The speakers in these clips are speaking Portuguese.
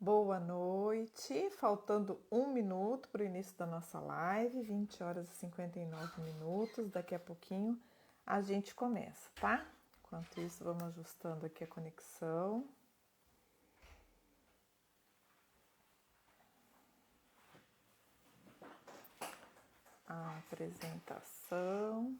Boa noite, faltando 1 minuto para o início da nossa live, 20 horas e 59 minutos, daqui a pouquinho a gente começa, tá? Enquanto isso, vamos ajustando aqui a conexão. A apresentação.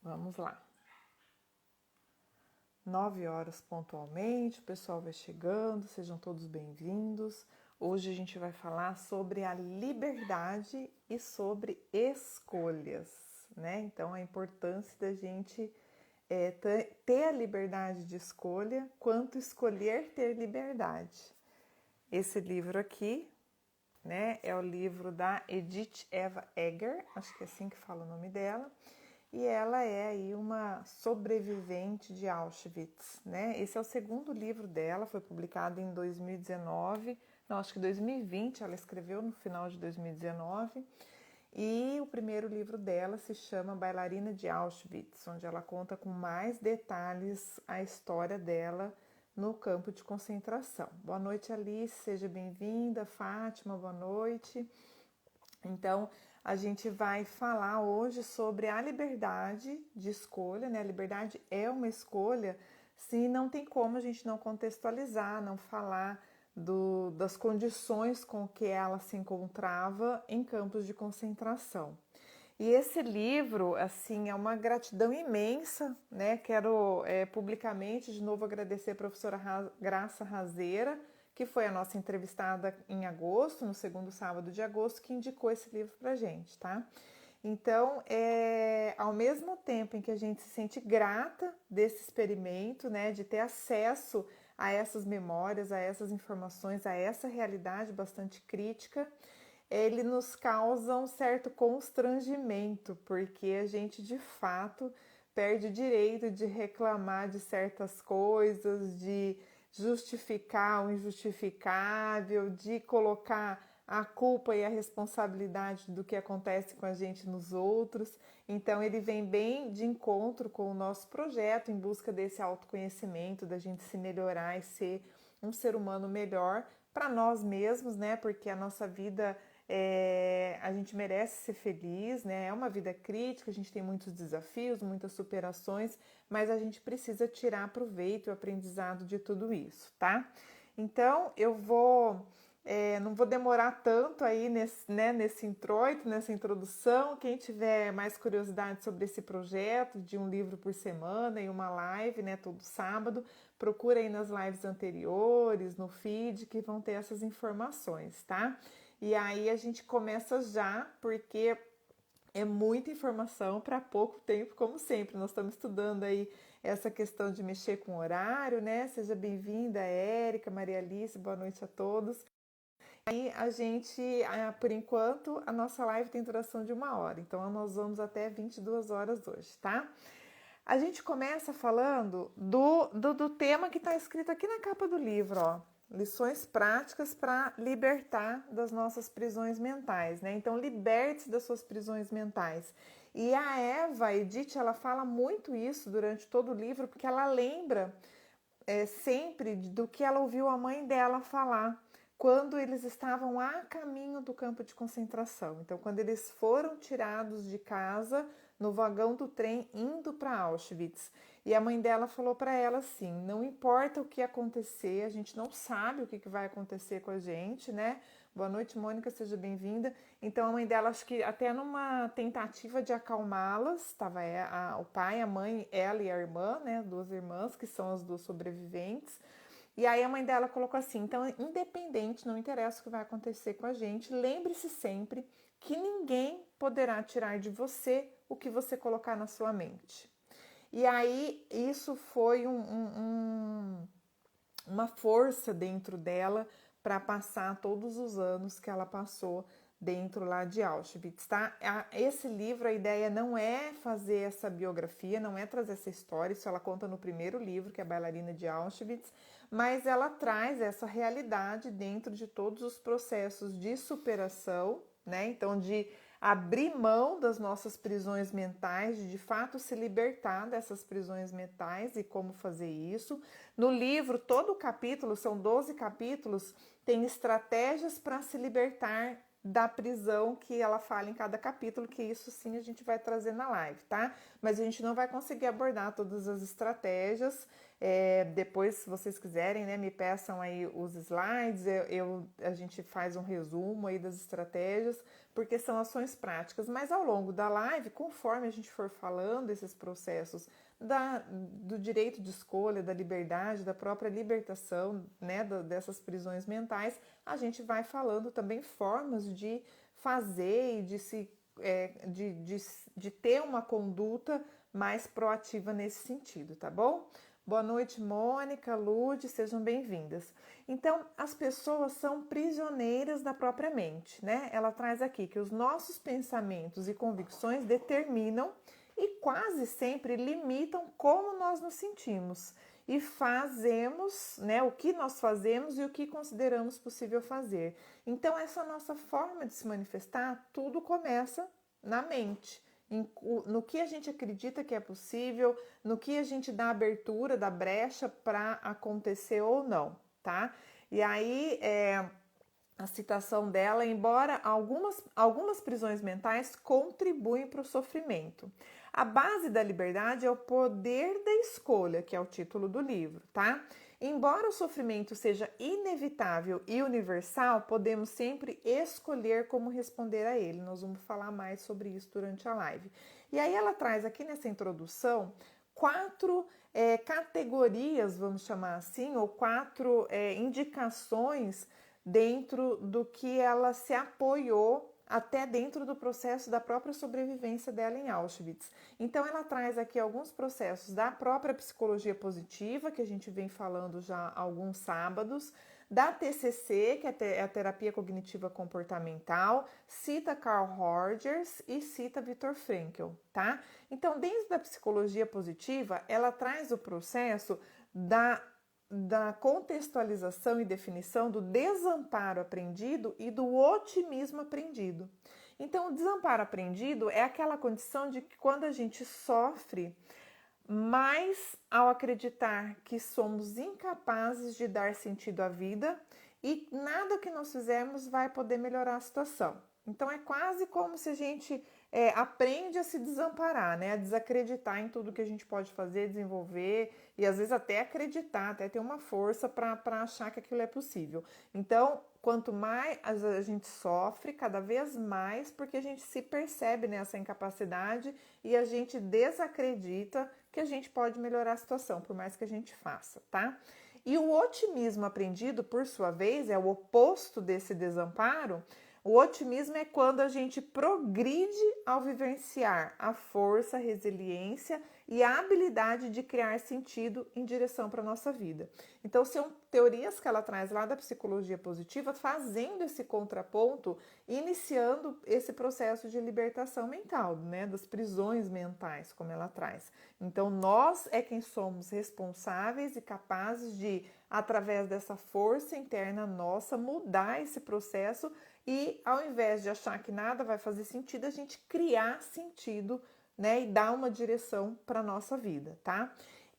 Vamos lá. 9 horas pontualmente, o pessoal vai chegando, sejam todos bem-vindos. Hoje a gente vai falar sobre a liberdade e sobre escolhas, né? Então, a importância da gente ter a liberdade de escolha, quanto escolher ter liberdade. Esse livro aqui, né, é o livro da Edith Eva Eger, acho que é assim que fala o nome dela. E ela é aí uma sobrevivente de Auschwitz, né? Esse é o segundo livro dela, foi publicado em 2019, não, acho que 2020, ela escreveu no final de 2019. E o primeiro livro dela se chama Bailarina de Auschwitz, onde ela conta com mais detalhes a história dela no campo de concentração. Boa noite, Alice, seja bem-vinda. Fátima, boa noite. Então, a gente vai falar hoje sobre a liberdade de escolha, né? A liberdade é uma escolha, se não tem como a gente não contextualizar, não falar das condições com que ela se encontrava em campos de concentração. E esse livro, assim, é uma gratidão imensa, né? Quero publicamente de novo agradecer a professora Graça Razeira, que foi a nossa entrevistada em agosto, no segundo sábado de agosto, que indicou esse livro pra gente, tá? Então, ao mesmo tempo em que a gente se sente grata desse experimento, né, de ter acesso a essas memórias, a essas informações, a essa realidade bastante crítica, ele nos causa um certo constrangimento, porque a gente de fato perde o direito de reclamar de certas coisas, de justificar o injustificável, de colocar a culpa e a responsabilidade do que acontece com a gente nos outros. Então ele vem bem de encontro com o nosso projeto em busca desse autoconhecimento, da gente se melhorar e ser um ser humano melhor para nós mesmos, né? Porque a nossa vida a gente merece ser feliz, né? É uma vida crítica, a gente tem muitos desafios, muitas superações, mas a gente precisa tirar proveito e aprendizado de tudo isso, tá? Então eu não vou demorar tanto aí nesse introito, nessa introdução. Quem tiver mais curiosidade sobre esse projeto de um livro por semana e uma live, né, todo sábado, procura aí nas lives anteriores, no feed, que vão ter essas informações, tá? E aí a gente começa já, porque é muita informação para pouco tempo, como sempre. Nós estamos estudando aí essa questão de mexer com o horário, né? Seja bem-vinda, Érica, Maria Alice, boa noite a todos. Aí a gente, por enquanto, a nossa live tem duração de 1 hora, então nós vamos até 22 horas hoje, tá? A gente começa falando do tema que está escrito aqui na capa do livro, ó. Lições práticas para libertar das nossas prisões mentais, né? Então, liberte-se das suas prisões mentais. E a Eva, a Edith, ela fala muito isso durante todo o livro, porque ela lembra sempre do que ela ouviu a mãe dela falar quando eles estavam a caminho do campo de concentração. Então, quando eles foram tirados de casa no vagão do trem indo para Auschwitz. E a mãe dela falou para ela assim: não importa o que acontecer, a gente não sabe o que vai acontecer com a gente, né? Boa noite, Mônica, seja bem-vinda. Então a mãe dela, acho que até numa tentativa de acalmá-las, estava o pai, a mãe, ela e a irmã, né? 2 irmãs, que são as 2 sobreviventes. E aí a mãe dela colocou assim: então, independente, não interessa o que vai acontecer com a gente, lembre-se sempre que ninguém poderá tirar de você o que você colocar na sua mente. E aí isso foi uma força dentro dela para passar todos os anos que ela passou dentro lá de Auschwitz, tá? Esse livro, a ideia não é fazer essa biografia, não é trazer essa história, isso ela conta no primeiro livro, que é a Bailarina de Auschwitz, mas ela traz essa realidade dentro de todos os processos de superação, né? Então, de abrir mão das nossas prisões mentais, de fato se libertar dessas prisões mentais e como fazer isso. No livro, todo o capítulo, são 12 capítulos, tem estratégias para se libertar da prisão que ela fala em cada capítulo, que isso sim a gente vai trazer na live, tá? Mas a gente não vai conseguir abordar todas as estratégias. Depois, se vocês quiserem, né, me peçam aí os slides, a gente faz um resumo aí das estratégias, porque são ações práticas. Mas ao longo da live, conforme a gente for falando esses processos do direito de escolha, da liberdade, da própria libertação, né, dessas prisões mentais, a gente vai falando também formas de fazer e de ter uma conduta mais proativa nesse sentido, tá bom? Boa noite, Mônica, Lude, sejam bem-vindas. Então, as pessoas são prisioneiras da própria mente, né? Ela traz aqui que os nossos pensamentos e convicções determinam e quase sempre limitam como nós nos sentimos e fazemos, né, o que nós fazemos e o que consideramos possível fazer. Então, essa nossa forma de se manifestar, tudo começa na mente, no que a gente acredita que é possível, no que a gente dá abertura, dá brecha para acontecer ou não, tá? E aí, a citação dela, embora algumas prisões mentais contribuem para o sofrimento. A base da liberdade é o poder da escolha, que é o título do livro, tá? Embora o sofrimento seja inevitável e universal, podemos sempre escolher como responder a ele. Nós vamos falar mais sobre isso durante a live. E aí ela traz aqui nessa introdução 4 categorias, vamos chamar assim, ou 4 indicações dentro do que ela se apoiou até dentro do processo da própria sobrevivência dela em Auschwitz. Então ela traz aqui alguns processos da própria psicologia positiva, que a gente vem falando já há alguns sábados, da TCC, que é a terapia cognitiva comportamental, cita Carl Rogers e cita Viktor Frankl, tá? Então, dentro da psicologia positiva, ela traz o processo da contextualização e definição do desamparo aprendido e do otimismo aprendido. Então, o desamparo aprendido é aquela condição de que quando a gente sofre, mas ao acreditar que somos incapazes de dar sentido à vida e nada que nós fizermos vai poder melhorar a situação. Então, é quase como se a gente aprende a se desamparar, né? A desacreditar em tudo que a gente pode fazer, desenvolver e às vezes até acreditar, até ter uma força para achar que aquilo é possível. Então, quanto mais a gente sofre, cada vez mais, porque a gente se percebe nessa incapacidade e a gente desacredita que a gente pode melhorar a situação, por mais que a gente faça, tá? E o otimismo aprendido, por sua vez, é o oposto desse desamparo. O otimismo é quando a gente progride ao vivenciar a força, a resiliência e a habilidade de criar sentido em direção para a nossa vida. Então, são teorias que ela traz lá da psicologia positiva, fazendo esse contraponto, iniciando esse processo de libertação mental, né, das prisões mentais, como ela traz. Então, nós é quem somos responsáveis e capazes de, através dessa força interna nossa, mudar esse processo e, ao invés de achar que nada vai fazer sentido, a gente criar sentido, né, e dar uma direção para a nossa vida, tá?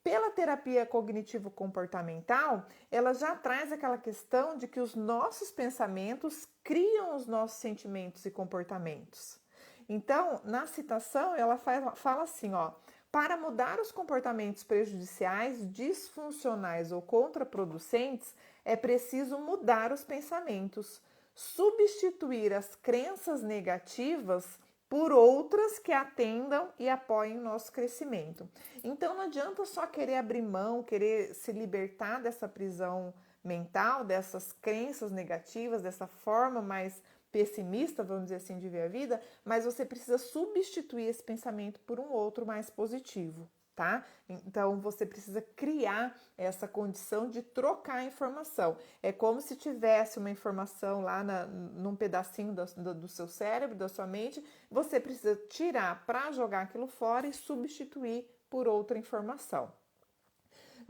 Pela terapia cognitivo-comportamental, ela já traz aquela questão de que os nossos pensamentos criam os nossos sentimentos e comportamentos. Então, na citação, ela fala assim, ó: para mudar os comportamentos prejudiciais, disfuncionais ou contraproducentes, é preciso mudar os pensamentos, substituir as crenças negativas por outras que atendam e apoiem o nosso crescimento. Então não adianta só querer abrir mão, querer se libertar dessa prisão mental, dessas crenças negativas, dessa forma mais pessimista, vamos dizer assim, de ver a vida, mas você precisa substituir esse pensamento por um outro mais positivo, tá? Então você precisa criar essa condição de trocar a informação. É como se tivesse uma informação lá num pedacinho do seu cérebro, da sua mente, você precisa tirar para jogar aquilo fora e substituir por outra informação.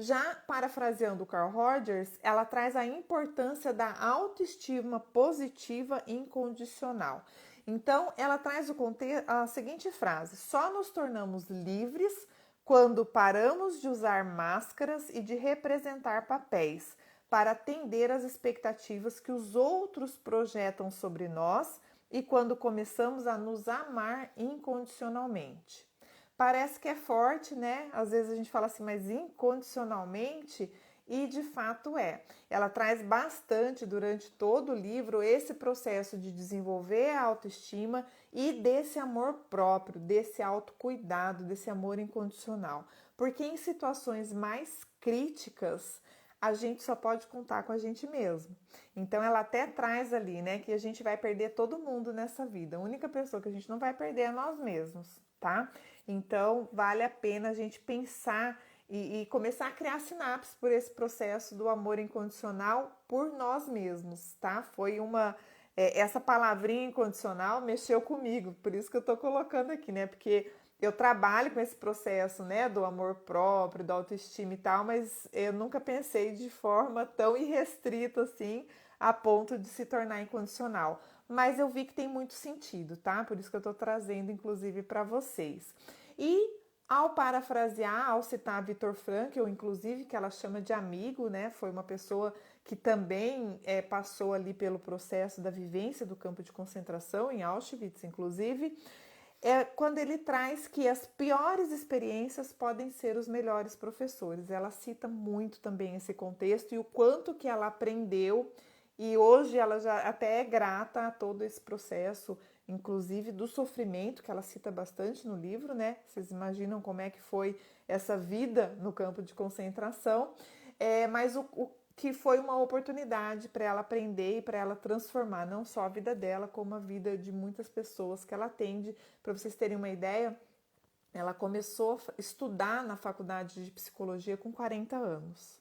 Já parafraseando Carl Rogers, ela traz a importância da autoestima positiva incondicional. Então, ela traz a seguinte frase: só nos tornamos livres quando paramos de usar máscaras e de representar papéis para atender às expectativas que os outros projetam sobre nós e quando começamos a nos amar incondicionalmente. Parece que é forte, né? Às vezes a gente fala assim, mas incondicionalmente, e de fato é. Ela traz bastante durante todo o livro esse processo de desenvolver a autoestima e desse amor próprio, desse autocuidado, desse amor incondicional. Porque em situações mais críticas, a gente só pode contar com a gente mesmo. Então ela até traz ali, né, que a gente vai perder todo mundo nessa vida. A única pessoa que a gente não vai perder é nós mesmos, tá? Então vale a pena a gente pensar e começar a criar sinapses por esse processo do amor incondicional por nós mesmos, tá? Foi essa palavrinha incondicional mexeu comigo, por isso que eu tô colocando aqui, né? Porque eu trabalho com esse processo, né, do amor próprio, da autoestima e tal, mas eu nunca pensei de forma tão irrestrita assim, a ponto de se tornar incondicional. Mas eu vi que tem muito sentido, tá? Por isso que eu tô trazendo, inclusive, para vocês. E ao parafrasear, ao citar Viktor Frankl, inclusive, que ela chama de amigo, né? Foi uma pessoa que também passou ali pelo processo da vivência do campo de concentração, em Auschwitz, inclusive, quando ele traz que as piores experiências podem ser os melhores professores. Ela cita muito também esse contexto e o quanto que ela aprendeu, e hoje ela já até é grata a todo esse processo, inclusive do sofrimento, que ela cita bastante no livro, né? Vocês imaginam como é que foi essa vida no campo de concentração, mas o que foi uma oportunidade para ela aprender e para ela transformar não só a vida dela, como a vida de muitas pessoas que ela atende. Para vocês terem uma ideia, ela começou a estudar na faculdade de psicologia com 40 anos.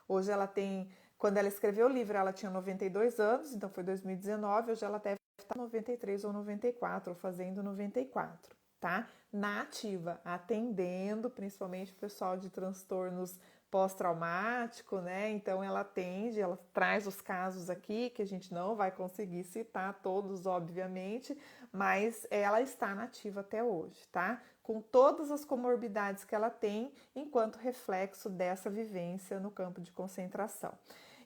Hoje ela tem, quando ela escreveu o livro, ela tinha 92 anos, então foi 2019, hoje ela deve estar 93 ou 94, ou fazendo 94, tá? Na ativa, atendendo principalmente o pessoal de transtornos pós-traumático, né? Então ela atende, ela traz os casos aqui, que a gente não vai conseguir citar todos, obviamente, mas ela está nativa até hoje, tá? Com todas as comorbidades que ela tem, enquanto reflexo dessa vivência no campo de concentração.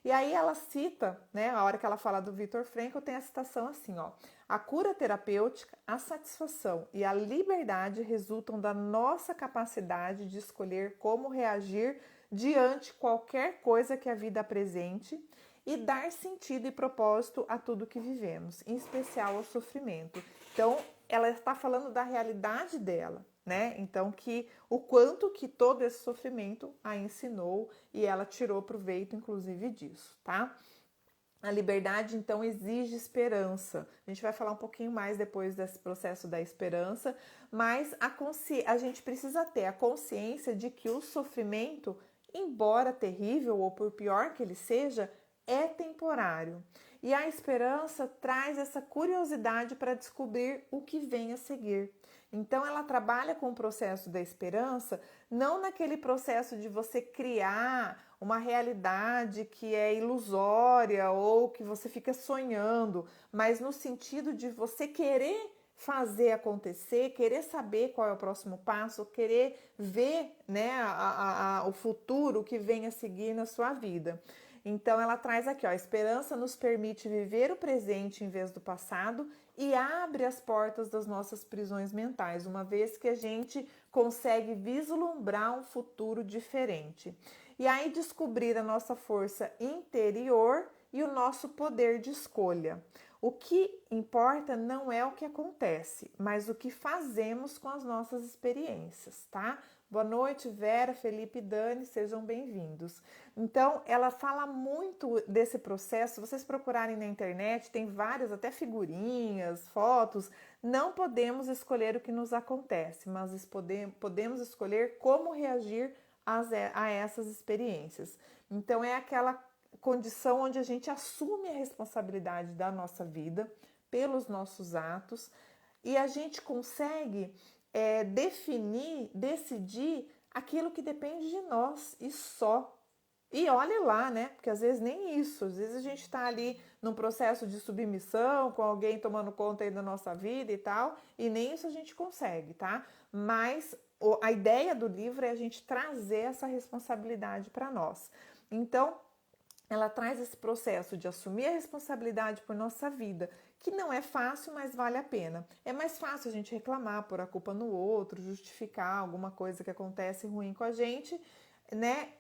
E aí ela cita, né, a hora que ela fala do Viktor Frankl, tem a citação assim, ó: a cura terapêutica, a satisfação e a liberdade resultam da nossa capacidade de escolher como reagir diante qualquer coisa que a vida apresente e dar sentido e propósito a tudo que vivemos, em especial ao sofrimento. Então, ela está falando da realidade dela, né? Então, que o quanto que todo esse sofrimento a ensinou e ela tirou proveito, inclusive, disso, tá? A liberdade, então, exige esperança. A gente vai falar um pouquinho mais depois desse processo da esperança, mas a gente precisa ter a consciência de que o sofrimento, embora terrível ou por pior que ele seja, é temporário. E a esperança traz essa curiosidade para descobrir o que vem a seguir. Então ela trabalha com o processo da esperança, não naquele processo de você criar uma realidade que é ilusória ou que você fica sonhando, mas no sentido de você querer fazer acontecer, querer saber qual é o próximo passo, querer ver, né, o futuro que vem a seguir na sua vida. Então ela traz aqui, ó: a esperança nos permite viver o presente em vez do passado e abre as portas das nossas prisões mentais, uma vez que a gente consegue vislumbrar um futuro diferente. E aí descobrir a nossa força interior e o nosso poder de escolha. O que importa não é o que acontece, mas o que fazemos com as nossas experiências, tá? Boa noite, Vera, Felipe e Dani, sejam bem-vindos. Então, ela fala muito desse processo. Se vocês procurarem na internet, tem várias, até figurinhas, fotos. Não podemos escolher o que nos acontece, mas podemos escolher como reagir a essas experiências. Então, é aquela condição onde a gente assume a responsabilidade da nossa vida pelos nossos atos e a gente consegue decidir aquilo que depende de nós e só, E olha lá, né? Porque às vezes nem isso, às vezes a gente está ali num processo de submissão, com alguém tomando conta aí da nossa vida e tal, e nem isso a gente consegue, tá? Mas a ideia do livro é a gente trazer essa responsabilidade para nós. Então, ela traz esse processo de assumir a responsabilidade por nossa vida, que não é fácil, mas vale a pena. É mais fácil a gente reclamar, pôr a culpa no outro, justificar alguma coisa que acontece ruim com a gente, né,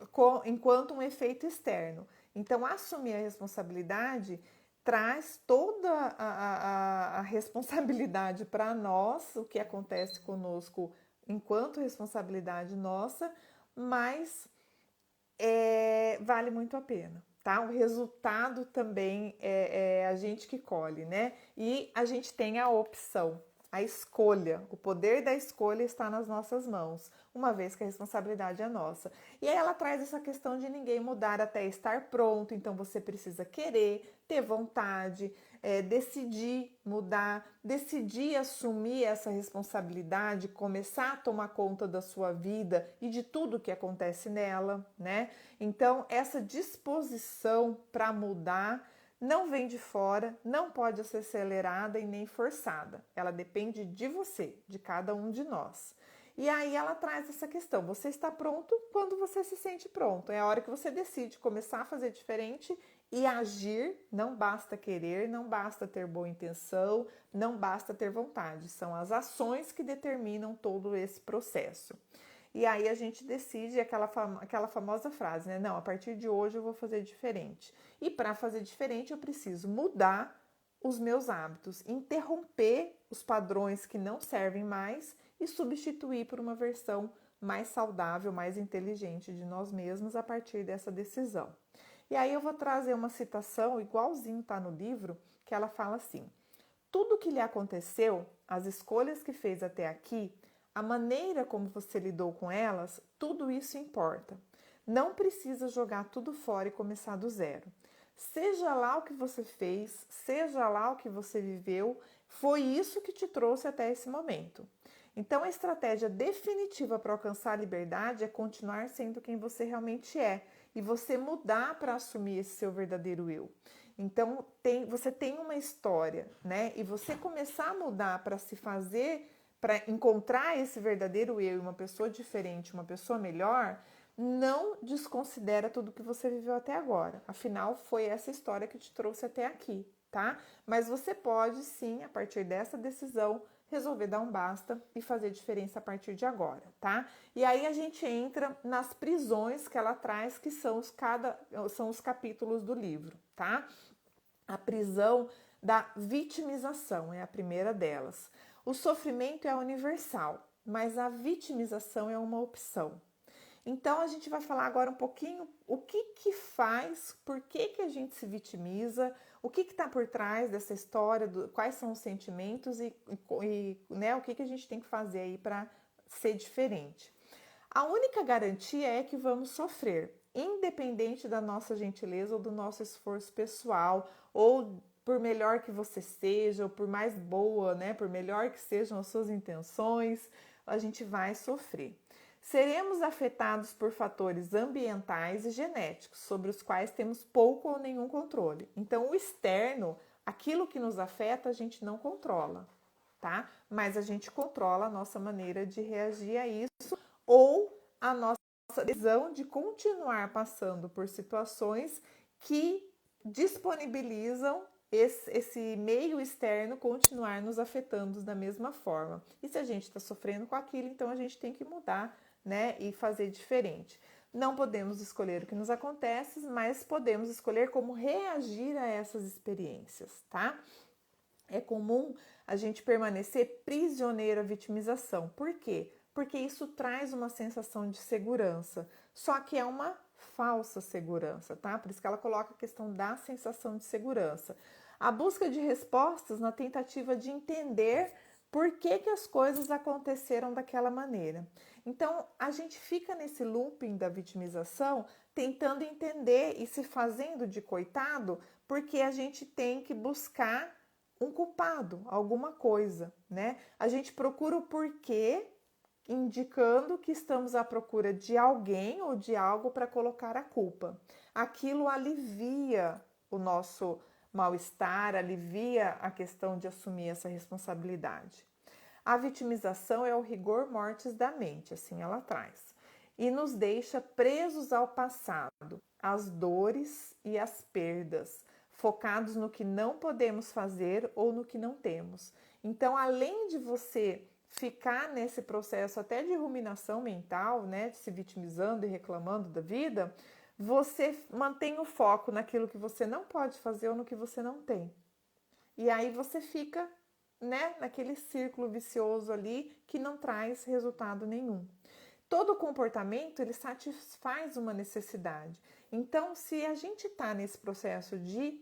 enquanto um efeito externo. Então, assumir a responsabilidade traz toda a responsabilidade para nós, o que acontece conosco enquanto responsabilidade nossa, mas vale muito a pena. Tá? O resultado também é a gente que colhe, né? E a gente tem a opção, a escolha. O poder da escolha está nas nossas mãos, uma vez que a responsabilidade é nossa. E aí ela traz essa questão de ninguém mudar até estar pronto, então você precisa querer, ter vontade, decidir mudar, decidir assumir essa responsabilidade, começar a tomar conta da sua vida e de tudo que acontece nela, né? Então, essa disposição para mudar não vem de fora, não pode ser acelerada e nem forçada. Ela depende de você, de cada um de nós. E aí ela traz essa questão: você está pronto quando você se sente pronto. É a hora que você decide começar a fazer diferente e agir. Não basta querer, não basta ter boa intenção, não basta ter vontade. São as ações que determinam todo esse processo. E aí a gente decide aquela famosa frase, né? Não, a partir de hoje eu vou fazer diferente. E para fazer diferente eu preciso mudar os meus hábitos, interromper os padrões que não servem mais e substituir por uma versão mais saudável, mais inteligente de nós mesmos a partir dessa decisão. E aí eu vou trazer uma citação, igualzinho está no livro, que ela fala assim: tudo o que lhe aconteceu, as escolhas que fez até aqui, a maneira como você lidou com elas, tudo isso importa. Não precisa jogar tudo fora e começar do zero. Seja lá o que você fez, seja lá o que você viveu, foi isso que te trouxe até esse momento. Então, a estratégia definitiva para alcançar a liberdade é continuar sendo quem você realmente é e você mudar para assumir esse seu verdadeiro eu. Então, você tem uma história, né? E você começar a mudar para se fazer, para encontrar esse verdadeiro eu e uma pessoa diferente, uma pessoa melhor, não desconsidera tudo que você viveu até agora. Afinal, foi essa história que te trouxe até aqui, tá? Mas você pode sim, a partir dessa decisão, resolver dar um basta e fazer diferença a partir de agora, tá? E aí a gente entra nas prisões que ela traz, que são os capítulos do livro, tá? A prisão da vitimização é a primeira delas. O sofrimento é universal, mas a vitimização é uma opção. Então a gente vai falar agora um pouquinho o que faz, por que a gente se vitimiza, o que está por trás dessa história, quais são os sentimentos e né, o que a gente tem que fazer aí para ser diferente. A única garantia é que vamos sofrer, independente da nossa gentileza ou do nosso esforço pessoal, ou por melhor que você seja, ou por mais boa, né, por melhor que sejam as suas intenções, a gente vai sofrer. Seremos afetados por fatores ambientais e genéticos, sobre os quais temos pouco ou nenhum controle. Então, o externo, aquilo que nos afeta, a gente não controla, tá? Mas a gente controla a nossa maneira de reagir a isso ou a nossa decisão de continuar passando por situações que disponibilizam esse meio externo continuar nos afetando da mesma forma. E se a gente está sofrendo com aquilo, então a gente tem que mudar, né, e fazer diferente. Não podemos escolher o que nos acontece, mas podemos escolher como reagir a essas experiências, tá? É comum a gente permanecer prisioneiro à vitimização. Por quê? Porque isso traz uma sensação de segurança, só que é uma falsa segurança, tá? Por isso que ela coloca a questão da sensação de segurança. A busca de respostas na tentativa de entender por que as coisas aconteceram daquela maneira. Então, a gente fica nesse looping da vitimização, tentando entender e se fazendo de coitado, porque a gente tem que buscar um culpado, alguma coisa, né? A gente procura o porquê indicando que estamos à procura de alguém ou de algo para colocar a culpa. Aquilo alivia o nosso mal-estar, alivia a questão de assumir essa responsabilidade. A vitimização é o rigor mortis da mente, assim ela traz, e nos deixa presos ao passado, às dores e às perdas, focados no que não podemos fazer ou no que não temos. Então, além de você ficar nesse processo até de ruminação mental, né, de se vitimizando e reclamando da vida, você mantém o foco naquilo que você não pode fazer ou no que você não tem. E aí você fica, né, naquele círculo vicioso ali que não traz resultado nenhum. Todo comportamento ele satisfaz uma necessidade. Então, se a gente está nesse processo de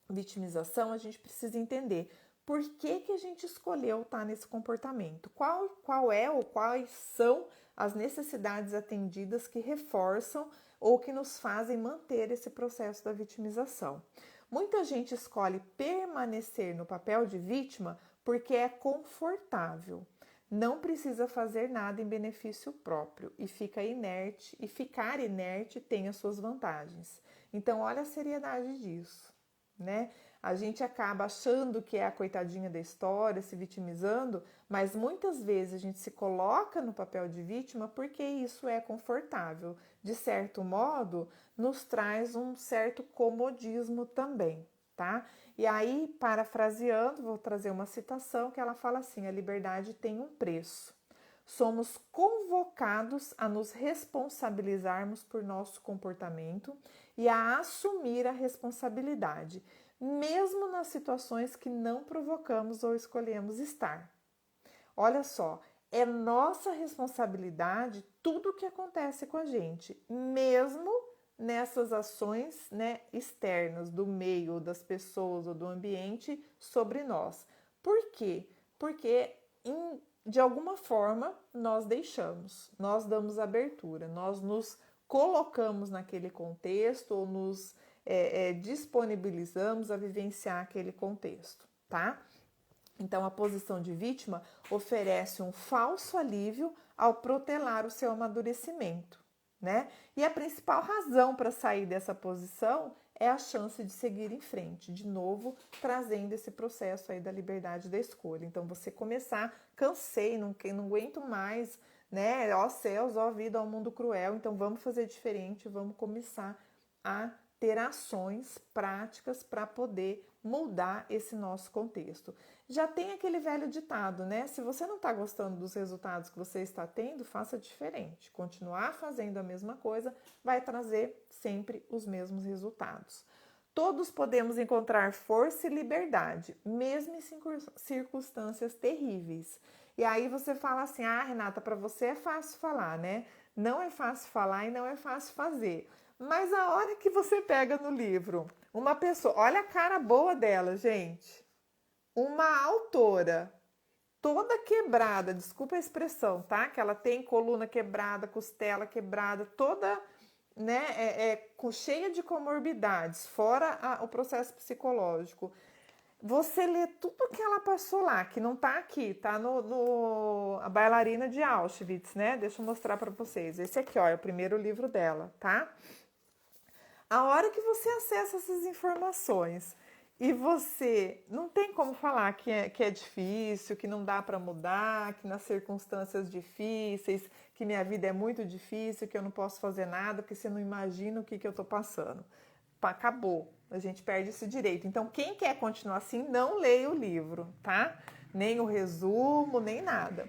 vitimização, a gente precisa entender por que a gente escolheu estar nesse comportamento, qual é ou quais são as necessidades atendidas que reforçam ou que nos fazem manter esse processo da vitimização. Muita gente escolhe permanecer no papel de vítima porque é confortável, não precisa fazer nada em benefício próprio e fica inerte, e ficar inerte tem as suas vantagens. Então, olha a seriedade disso, né? A gente acaba achando que é a coitadinha da história, se vitimizando, mas muitas vezes a gente se coloca no papel de vítima porque isso é confortável. De certo modo, nos traz um certo comodismo também, tá? E aí, parafraseando, vou trazer uma citação que ela fala assim: a liberdade tem um preço. Somos convocados a nos responsabilizarmos por nosso comportamento e a assumir a responsabilidade, mesmo nas situações que não provocamos ou escolhemos estar. Olha só, é nossa responsabilidade tudo o que acontece com a gente, mesmo nessas ações, né, externas do meio, das pessoas ou do ambiente sobre nós. Por quê? Porque de alguma forma nós deixamos, nós damos abertura, nós nos colocamos naquele contexto ou nos disponibilizamos a vivenciar aquele contexto, tá? Então, a posição de vítima oferece um falso alívio ao protelar o seu amadurecimento, né? E a principal razão para sair dessa posição é a chance de seguir em frente, de novo, trazendo esse processo aí da liberdade da escolha. Então, você começar, cansei, não aguento mais, né? Ó céus, ó vida, ó mundo cruel, então vamos fazer diferente, vamos começar a ter ações práticas para poder mudar esse nosso contexto. Já tem aquele velho ditado, né? Se você não está gostando dos resultados que você está tendo, faça diferente. Continuar fazendo a mesma coisa vai trazer sempre os mesmos resultados. Todos podemos encontrar força e liberdade, mesmo em circunstâncias terríveis. E aí você fala assim: ah, Renata, para você é fácil falar, né? Não é fácil falar e não é fácil fazer. Mas a hora que você pega no livro uma pessoa, olha a cara boa dela, gente. Uma autora toda quebrada, desculpa a expressão, tá? Que ela tem coluna quebrada, costela quebrada, toda, né, cheia de comorbidades, fora o processo psicológico. Você lê tudo que ela passou lá, que não tá aqui, tá a bailarina de Auschwitz, né? Deixa eu mostrar para vocês. Esse aqui, ó, é o primeiro livro dela, tá? A hora que você acessa essas informações e você não tem como falar que é difícil, que não dá para mudar, que nas circunstâncias difíceis, que minha vida é muito difícil, que eu não posso fazer nada, porque você não imagina o que eu estou passando. Acabou, a gente perde esse direito. Então, quem quer continuar assim, não leia o livro, tá? Nem o resumo, nem nada.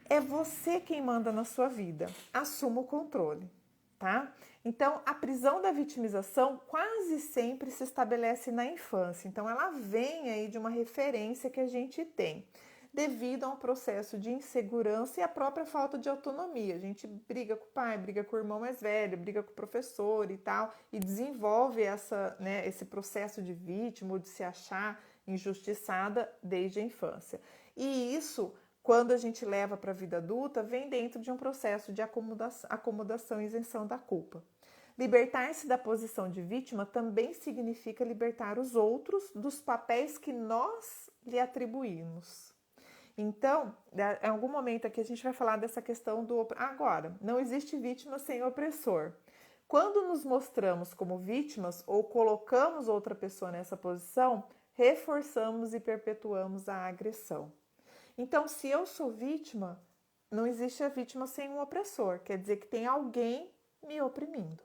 É você quem manda na sua vida. Assuma o controle, tá? Então, a prisão da vitimização quase sempre se estabelece na infância. Então, ela vem aí de uma referência que a gente tem, devido a um processo de insegurança e a própria falta de autonomia. A gente briga com o pai, briga com o irmão mais velho, briga com o professor e tal, e desenvolve esse processo de vítima ou de se achar injustiçada desde a infância. E isso, quando a gente leva para a vida adulta, vem dentro de um processo de acomodação e isenção da culpa. Libertar-se da posição de vítima também significa libertar os outros dos papéis que nós lhe atribuímos. Então, em algum momento aqui a gente vai falar dessa questão do... Agora, não existe vítima sem opressor. Quando nos mostramos como vítimas ou colocamos outra pessoa nessa posição, reforçamos e perpetuamos a agressão. Então, se eu sou vítima, não existe a vítima sem um opressor. Quer dizer que tem alguém me oprimindo.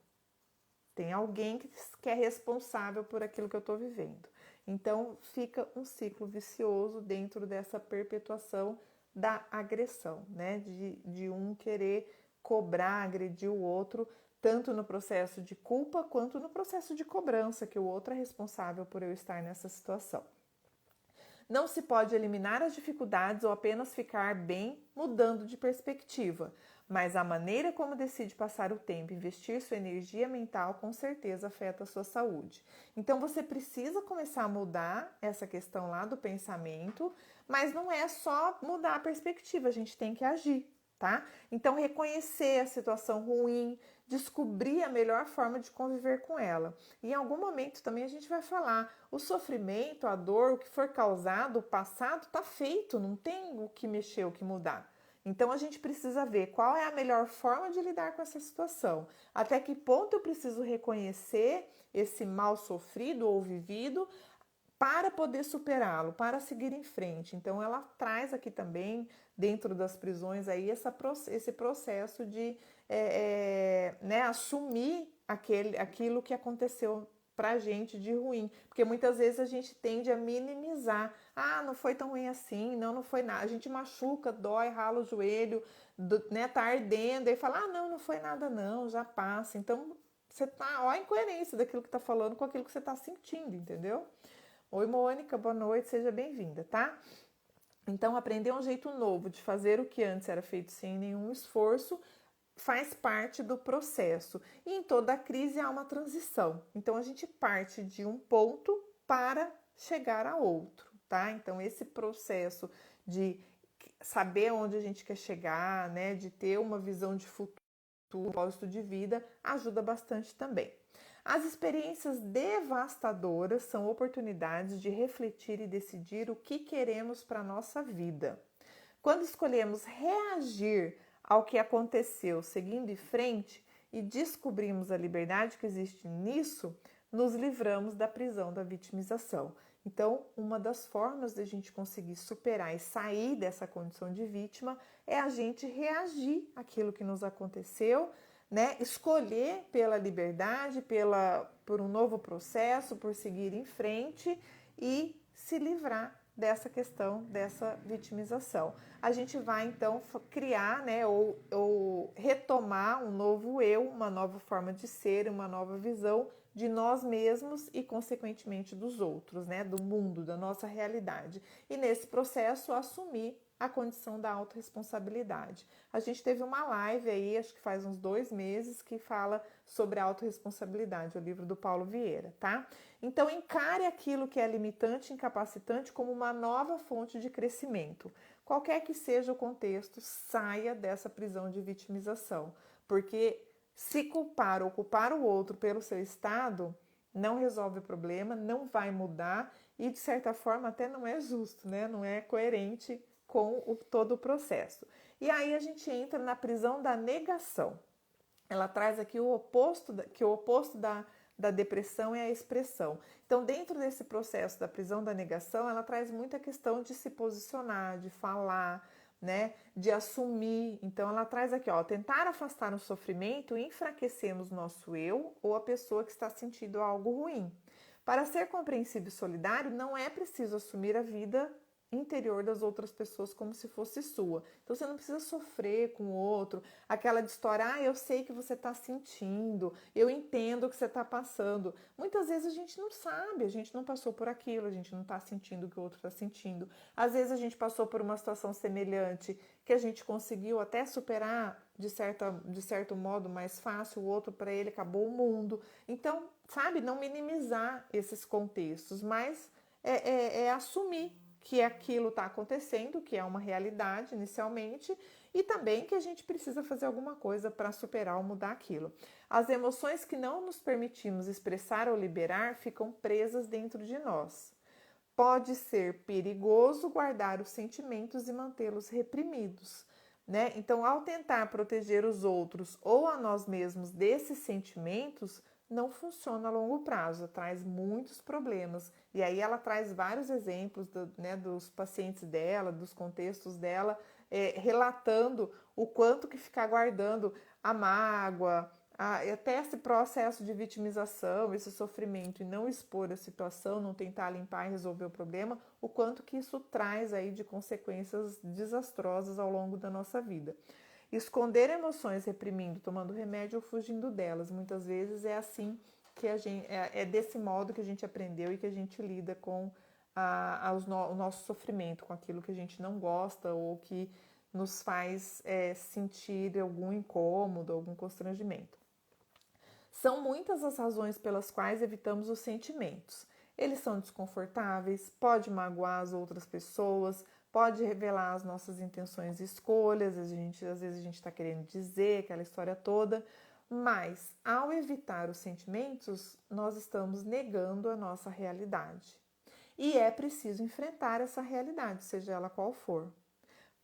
Tem alguém que é responsável por aquilo que eu estou vivendo. Então, fica um ciclo vicioso dentro dessa perpetuação da agressão, né? De um querer cobrar, agredir o outro, tanto no processo de culpa quanto no processo de cobrança, que o outro é responsável por eu estar nessa situação. Não se pode eliminar as dificuldades ou apenas ficar bem mudando de perspectiva, mas a maneira como decide passar o tempo e investir sua energia mental com certeza afeta a sua saúde. Então você precisa começar a mudar essa questão lá do pensamento, mas não é só mudar a perspectiva, a gente tem que agir, tá? Então reconhecer a situação ruim, descobrir a melhor forma de conviver com ela. E em algum momento também a gente vai falar, o sofrimento, a dor, o que for causado, o passado está feito, não tem o que mexer, o que mudar. Então a gente precisa ver qual é a melhor forma de lidar com essa situação. Até que ponto eu preciso reconhecer esse mal sofrido ou vivido para poder superá-lo, para seguir em frente. Então ela traz aqui também, dentro das prisões, aí esse processo de né, assumir aquilo que aconteceu pra gente de ruim, porque muitas vezes a gente tende a minimizar, não foi tão ruim assim, não foi nada, a gente machuca, dói, rala o joelho, né, tá ardendo, e fala, não foi nada não, já passa. Então você tá, ó a incoerência daquilo que tá falando com aquilo que você tá sentindo, entendeu? Oi, Mônica, boa noite, seja bem-vinda, tá? Então, aprender um jeito novo de fazer o que antes era feito sem nenhum esforço faz parte do processo. E em toda crise há uma transição. Então, a gente parte de um ponto para chegar a outro, tá? Então, esse processo de saber onde a gente quer chegar, né, de ter uma visão de futuro, propósito de vida, ajuda bastante também. As experiências devastadoras são oportunidades de refletir e decidir o que queremos para a nossa vida. Quando escolhemos reagir ao que aconteceu seguindo em frente e descobrimos a liberdade que existe nisso, nos livramos da prisão da vitimização. Então, uma das formas de a gente conseguir superar e sair dessa condição de vítima é a gente reagir àquilo que nos aconteceu, né? Escolher pela liberdade, por um novo processo, por seguir em frente e se livrar dessa questão, dessa vitimização. A gente vai então criar, né, ou retomar um novo eu, uma nova forma de ser, uma nova visão de nós mesmos e, consequentemente, dos outros, né, do mundo, da nossa realidade. E nesse processo, assumir a condição da autorresponsabilidade. A gente teve uma live aí, acho que faz uns 2 meses, que fala sobre a autorresponsabilidade, o livro do Paulo Vieira, tá? Então, encare aquilo que é limitante e incapacitante como uma nova fonte de crescimento. Qualquer que seja o contexto, saia dessa prisão de vitimização, porque se culpar ou culpar o outro pelo seu estado não resolve o problema, não vai mudar e, de certa forma, até não é justo, né? Não é coerente com todo o processo. E aí a gente entra na prisão da negação. Ela traz aqui o oposto, que o oposto da depressão é a expressão. Então, dentro desse processo da prisão da negação, ela traz muita questão de se posicionar, de falar, né, de assumir. Então, ela traz aqui, tentar afastar o sofrimento e enfraquecemos nosso eu ou a pessoa que está sentindo algo ruim. Para ser compreensivo e solidário, não é preciso assumir a vida interior das outras pessoas como se fosse sua. Então você não precisa sofrer com o outro, aquela de história, eu sei que você está sentindo, eu entendo o que você está passando. Muitas vezes a gente não sabe, a gente não passou por aquilo, a gente não está sentindo o que o outro está sentindo. Às vezes a gente passou por uma situação semelhante que a gente conseguiu até superar de certo modo mais fácil, o outro para ele acabou o mundo. Então, sabe, não minimizar esses contextos, mas é assumir que aquilo está acontecendo, que é uma realidade inicialmente, e também que a gente precisa fazer alguma coisa para superar ou mudar aquilo. As emoções que não nos permitimos expressar ou liberar ficam presas dentro de nós. pode ser perigoso guardar os sentimentos e mantê-los reprimidos, né? Então, ao tentar proteger os outros ou a nós mesmos desses sentimentos, não funciona a longo prazo, traz muitos problemas. E aí ela traz vários exemplos né, dos pacientes dela, dos contextos dela, relatando o quanto que ficar guardando a mágoa, até esse processo de vitimização, esse sofrimento e não expor a situação, não tentar limpar e resolver o problema, o quanto que isso traz aí de consequências desastrosas ao longo da nossa vida. Esconder emoções reprimindo, tomando remédio ou fugindo delas, muitas vezes é assim que a gente, é desse modo que a gente aprendeu e que a gente lida com o nosso sofrimento, com aquilo que a gente não gosta ou que nos faz sentir algum incômodo, algum constrangimento. São muitas as razões pelas quais evitamos os sentimentos. Eles são desconfortáveis, pode magoar as outras pessoas, pode revelar as nossas intenções e escolhas, às vezes a gente está querendo dizer aquela história toda, mas ao evitar os sentimentos, nós estamos negando a nossa realidade. E é preciso enfrentar essa realidade, seja ela qual for.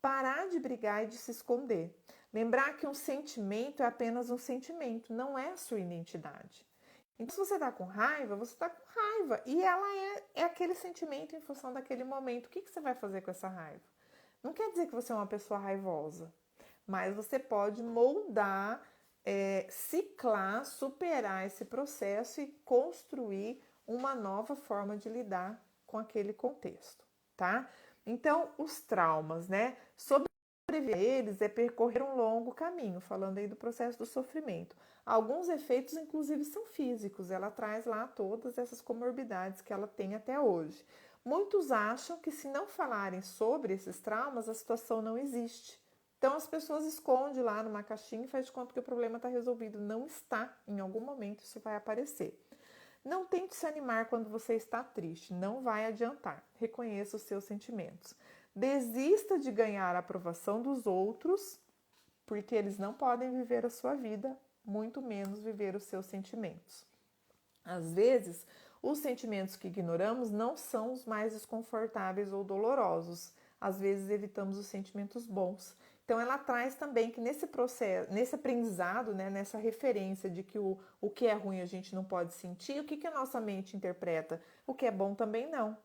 Parar de brigar e de se esconder. Lembrar que um sentimento é apenas um sentimento, não é a sua identidade. Então, se você está com raiva, você está com raiva. E ela é aquele sentimento em função daquele momento. O que você vai fazer com essa raiva? Não quer dizer que você é uma pessoa raivosa, mas você pode moldar, ciclar, superar esse processo e construir uma nova forma de lidar com aquele contexto, tá? Então, os traumas, né? Sobreviver eles é percorrer um longo caminho, falando aí do processo do sofrimento. Alguns efeitos, inclusive, são físicos. Ela traz lá todas essas comorbidades que ela tem até hoje. Muitos acham que se não falarem sobre esses traumas, a situação não existe. Então, as pessoas escondem lá numa caixinha e faz de conta que o problema está resolvido. Não está. Em algum momento isso vai aparecer. Não tente se animar quando você está triste, não vai adiantar. Reconheça os seus sentimentos. Desista de ganhar a aprovação dos outros, porque eles não podem viver a sua vida, muito menos viver os seus sentimentos. Às vezes, os sentimentos que ignoramos não são os mais desconfortáveis ou dolorosos. Às vezes, evitamos os sentimentos bons. Então, ela traz também que nesse processo, nesse aprendizado, né, nessa referência de que o que é ruim a gente não pode sentir, o que a nossa mente interpreta? O que é bom também não,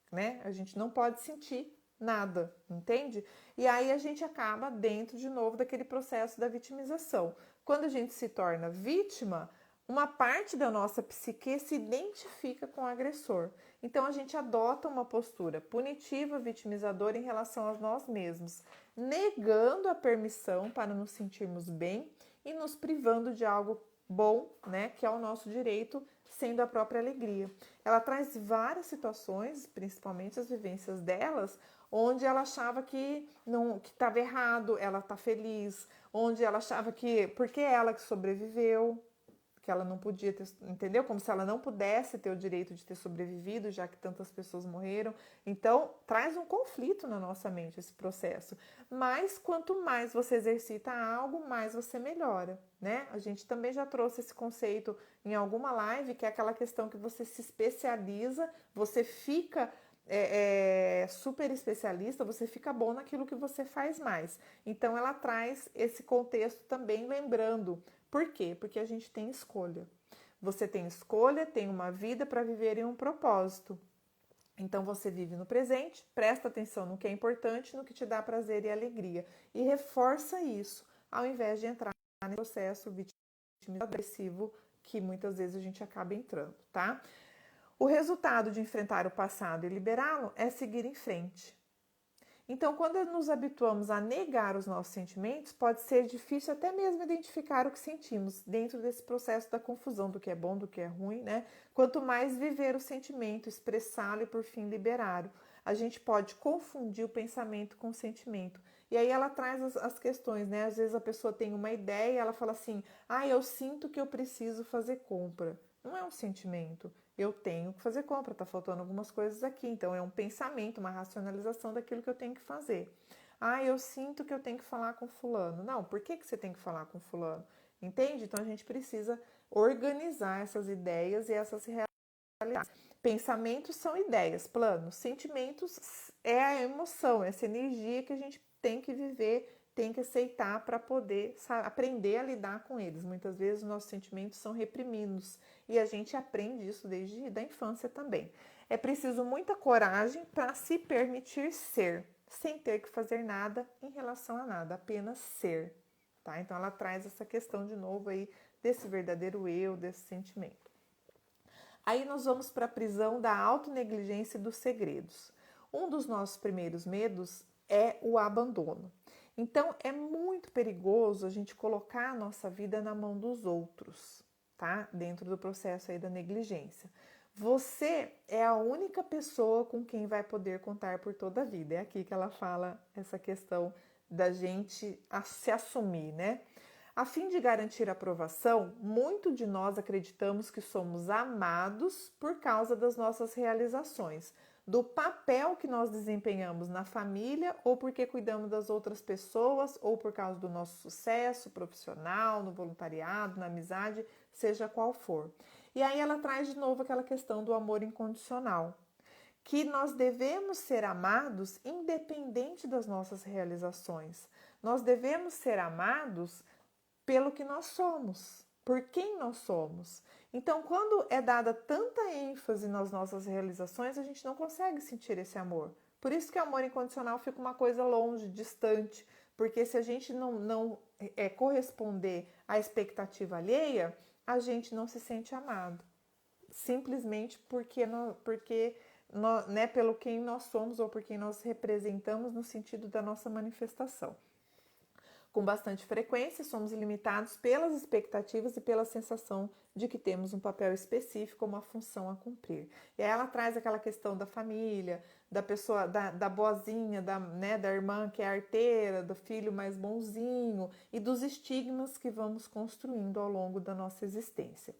né? A gente não pode sentir nada, entende? E aí a gente acaba dentro de novo daquele processo da vitimização. Quando a gente se torna vítima, uma parte da nossa psique se identifica com o agressor. Então a gente adota uma postura punitiva, vitimizadora em relação a nós mesmos, negando a permissão para nos sentirmos bem e nos privando de algo bom, né, que é o nosso direito, sendo a própria alegria. Ela traz várias situações, principalmente as vivências delas, onde ela achava que não, que estava errado, ela está feliz, onde ela achava que porque ela que sobreviveu, que ela não podia ter, entendeu? Como se ela não pudesse ter o direito de ter sobrevivido, já que tantas pessoas morreram. Então, traz um conflito na nossa mente esse processo. Mas quanto mais você exercita algo, mais você melhora, né? A gente também já trouxe esse conceito em alguma live, que é aquela questão que você se especializa, você fica super especialista, você fica bom naquilo que você faz mais. Então, ela traz esse contexto também, lembrando. Por quê? Porque a gente tem escolha. Você tem escolha, tem uma vida para viver em um propósito. Então você vive no presente, presta atenção no que é importante, no que te dá prazer e alegria. E reforça isso, ao invés de entrar no processo vitimista agressivo que muitas vezes a gente acaba entrando, tá? O resultado de enfrentar o passado e liberá-lo é seguir em frente. Então, quando nos habituamos a negar os nossos sentimentos, pode ser difícil até mesmo identificar o que sentimos dentro desse processo da confusão do que é bom, do que é ruim, né? Quanto mais viver o sentimento, expressá-lo e por fim liberá-lo, a gente pode confundir o pensamento com o sentimento. E aí ela traz as questões, né? Às vezes a pessoa tem uma ideia e ela fala assim: eu sinto que eu preciso fazer compra. Não é um sentimento. Eu tenho que fazer compra, tá faltando algumas coisas aqui. Então, é um pensamento, uma racionalização daquilo que eu tenho que fazer. Eu sinto que eu tenho que falar com fulano. Não, por que você tem que falar com fulano? Entende? Então, a gente precisa organizar essas ideias e essas realidades. Pensamentos são ideias, planos. Sentimentos é a emoção, essa energia que a gente tem que viver, tem que aceitar para poder aprender a lidar com eles. Muitas vezes os nossos sentimentos são reprimidos e a gente aprende isso desde a infância também. É preciso muita coragem para se permitir ser, sem ter que fazer nada em relação a nada, apenas ser. Tá? Então ela traz essa questão de novo aí desse verdadeiro eu, desse sentimento. Aí nós vamos para a prisão da autonegligência e dos segredos. Um dos nossos primeiros medos é o abandono. Então é muito perigoso a gente colocar a nossa vida na mão dos outros, tá? Dentro do processo aí da negligência. Você é a única pessoa com quem vai poder contar por toda a vida. É aqui que ela fala essa questão da gente se assumir, né? A fim de garantir aprovação, muito de nós acreditamos que somos amados por causa das nossas realizações, do papel que nós desempenhamos na família, ou porque cuidamos das outras pessoas, ou por causa do nosso sucesso profissional, no voluntariado, na amizade, seja qual for. E aí ela traz de novo aquela questão do amor incondicional, que nós devemos ser amados independente das nossas realizações. Nós devemos ser amados pelo que nós somos, por quem nós somos. Então, quando é dada tanta ênfase nas nossas realizações, a gente não consegue sentir esse amor. Por isso que o amor incondicional fica uma coisa longe, distante, porque se a gente não corresponder à expectativa alheia, a gente não se sente amado. Simplesmente né, pelo quem nós somos ou por quem nós representamos no sentido da nossa manifestação. Com bastante frequência, somos limitados pelas expectativas e pela sensação de que temos um papel específico, uma função a cumprir. E aí ela traz aquela questão da família, da pessoa, da boazinha, da irmã que é arteira, do filho mais bonzinho e dos estigmas que vamos construindo ao longo da nossa existência.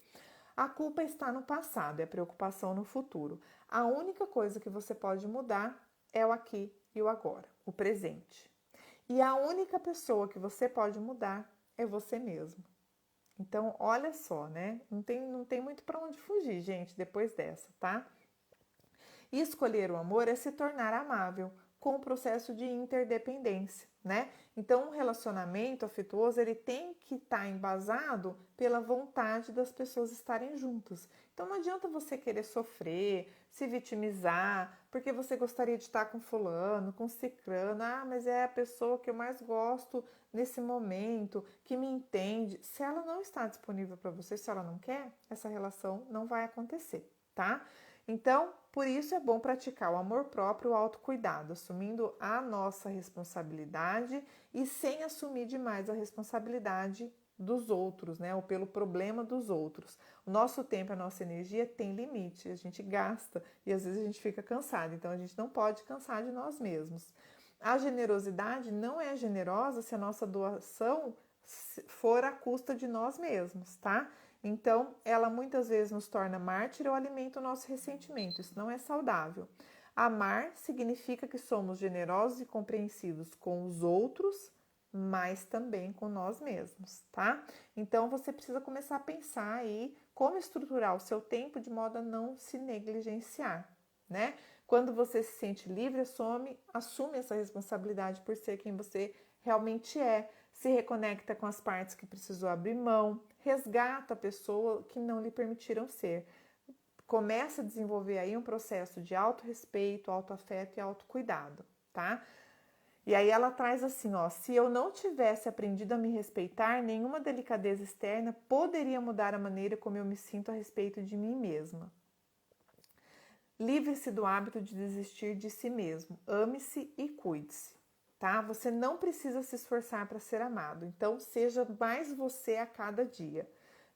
A culpa está no passado, é a preocupação no futuro. A única coisa que você pode mudar é o aqui e o agora, o presente. E a única pessoa que você pode mudar é você mesmo. Então, olha só, né? Não tem muito para onde fugir, gente, depois dessa, tá? E escolher o amor é se tornar amável, com o processo de interdependência, né? Então, um relacionamento afetuoso, ele tem que estar embasado pela vontade das pessoas estarem juntas. Então, não adianta você querer sofrer, se vitimizar, porque você gostaria de estar com fulano, com cicrano. Ah, mas é a pessoa que eu mais gosto nesse momento, que me entende. Se ela não está disponível para você, se ela não quer, essa relação não vai acontecer, tá? Então, por isso é bom praticar o amor próprio, o autocuidado, assumindo a nossa responsabilidade e sem assumir demais a responsabilidade dos outros, né? Ou pelo problema dos outros. O nosso tempo, a nossa energia tem limite, a gente gasta e às vezes a gente fica cansado, então a gente não pode cansar de nós mesmos. A generosidade não é generosa se a nossa doação for à custa de nós mesmos, tá? Então, ela muitas vezes nos torna mártir ou alimenta o nosso ressentimento. Isso não é saudável. Amar significa que somos generosos e compreensivos com os outros, mas também com nós mesmos, tá? Então, você precisa começar a pensar aí como estruturar o seu tempo de modo a não se negligenciar, né? Quando você se sente livre, assume essa responsabilidade por ser quem você realmente é, se reconecta com as partes que precisou abrir mão, resgata a pessoa que não lhe permitiram ser. Começa a desenvolver aí um processo de autorrespeito, autoafeto e autocuidado, tá? E aí ela traz assim, ó, se eu não tivesse aprendido a me respeitar, nenhuma delicadeza externa poderia mudar a maneira como eu me sinto a respeito de mim mesma. Livre-se do hábito de desistir de si mesmo, ame-se e cuide-se. Tá? Você não precisa se esforçar para ser amado, então seja mais você a cada dia,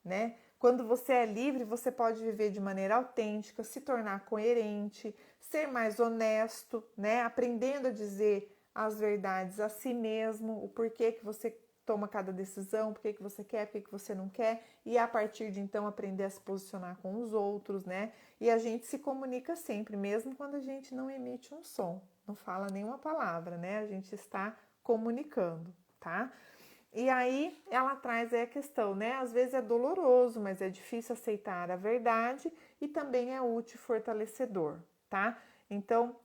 né? Quando você é livre, você pode viver de maneira autêntica, se tornar coerente, ser mais honesto, né? Aprendendo a dizer as verdades a si mesmo, o porquê que você toma cada decisão, por que você quer, por que você não quer, e a partir de então aprender a se posicionar com os outros, né? E a gente se comunica sempre, mesmo quando a gente não emite um som, não fala nenhuma palavra, né? A gente está comunicando, tá? E aí ela traz aí a questão, né? Às vezes é doloroso, mas é difícil aceitar a verdade e também é útil e fortalecedor, tá? Então,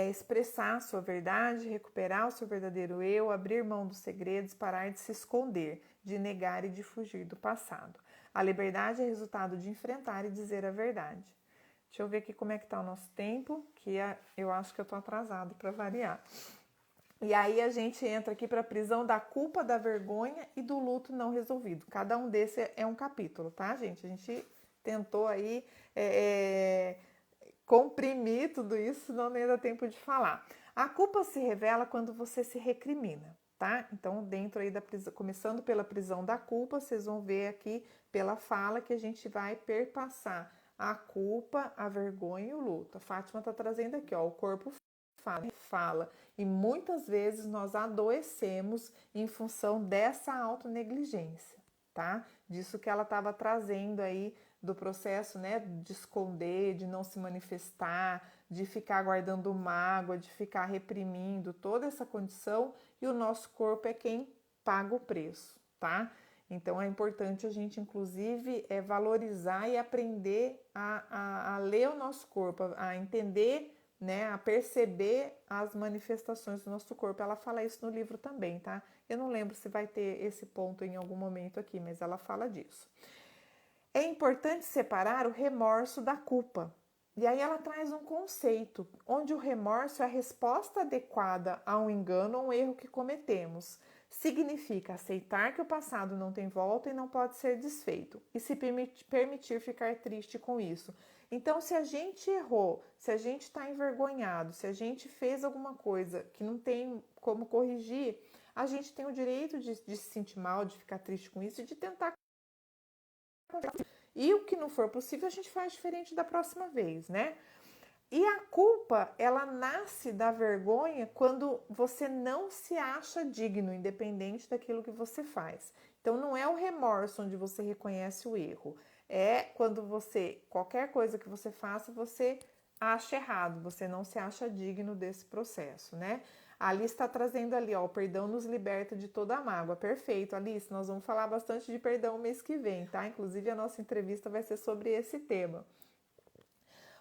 expressar a sua verdade, recuperar o seu verdadeiro eu, abrir mão dos segredos, parar de se esconder, de negar e de fugir do passado. A liberdade é resultado de enfrentar e dizer a verdade. Deixa eu ver aqui como é que tá o nosso tempo, que eu acho que eu tô atrasado para variar. E aí a gente entra aqui para a prisão da culpa, da vergonha e do luto não resolvido. Cada um desses é um capítulo, tá, gente? A gente tentou aí comprimir tudo isso, senão nem dá tempo de falar. A culpa se revela quando você se recrimina, tá? Então, dentro aí da prisão, começando pela prisão da culpa, vocês vão ver aqui pela fala que a gente vai perpassar a culpa, a vergonha e o luto. A Fátima tá trazendo aqui, ó, o corpo fala. E muitas vezes nós adoecemos em função dessa autonegligência, tá? Disso que ela estava trazendo aí do processo, né, de esconder, de não se manifestar, de ficar guardando mágoa, de ficar reprimindo toda essa condição, e o nosso corpo é quem paga o preço, tá? Então é importante a gente, inclusive, valorizar e aprender a ler o nosso corpo, a entender, né, a perceber as manifestações do nosso corpo. Ela fala isso no livro também, tá? Eu não lembro se vai ter esse ponto em algum momento aqui, mas ela fala disso. É importante separar o remorso da culpa. E aí ela traz um conceito, onde o remorso é a resposta adequada a um engano ou um erro que cometemos. Significa aceitar que o passado não tem volta e não pode ser desfeito, e se permitir ficar triste com isso. Então, se a gente errou, se a gente está envergonhado, se a gente fez alguma coisa que não tem como corrigir, a gente tem o direito de se sentir mal, de ficar triste com isso e de tentar. E o que não for possível, a gente faz diferente da próxima vez, né? E a culpa, ela nasce da vergonha quando você não se acha digno, independente daquilo que você faz. Então, não é o remorso onde você reconhece o erro. É quando você, qualquer coisa que você faça, você acha errado, você não se acha digno desse processo, né? A Alice está trazendo ali, ó, o perdão nos liberta de toda a mágoa. Perfeito, Alice, nós vamos falar bastante de perdão mês que vem, tá? Inclusive, a nossa entrevista vai ser sobre esse tema.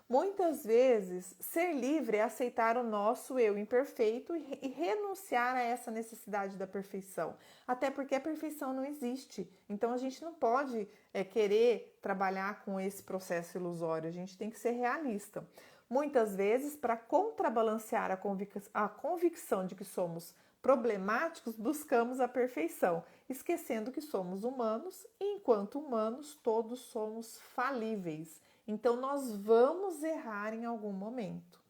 Muitas vezes, ser livre é aceitar o nosso eu imperfeito e renunciar a essa necessidade da perfeição. Até porque a perfeição não existe. Então, a gente não pode querer trabalhar com esse processo ilusório. A gente tem que ser realista. Muitas vezes, para contrabalancear a convicção de que somos problemáticos, buscamos a perfeição, esquecendo que somos humanos e, enquanto humanos, todos somos falíveis. Então, nós vamos errar em algum momento.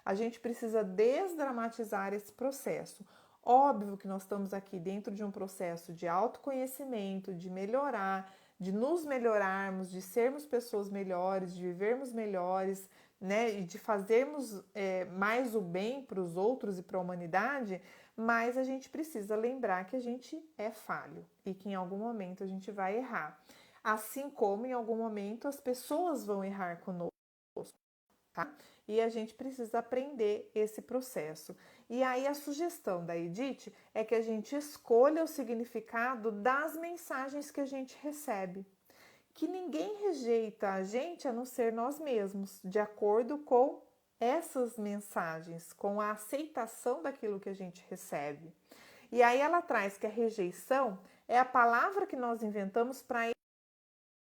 A gente precisa desdramatizar esse processo. Óbvio que nós estamos aqui dentro de um processo de autoconhecimento, de melhorar, de nos melhorarmos, de sermos pessoas melhores, de vivermos melhores, né, e de fazermos mais o bem para os outros e para a humanidade, mas a gente precisa lembrar que a gente é falho e que em algum momento a gente vai errar. Assim como em algum momento as pessoas vão errar conosco, tá? E a gente precisa aprender esse processo. E aí a sugestão da Edith é que a gente escolha o significado das mensagens que a gente recebe. Que ninguém rejeita a gente a não ser nós mesmos, de acordo com essas mensagens, com a aceitação daquilo que a gente recebe. E aí ela traz que a rejeição é a palavra que nós inventamos para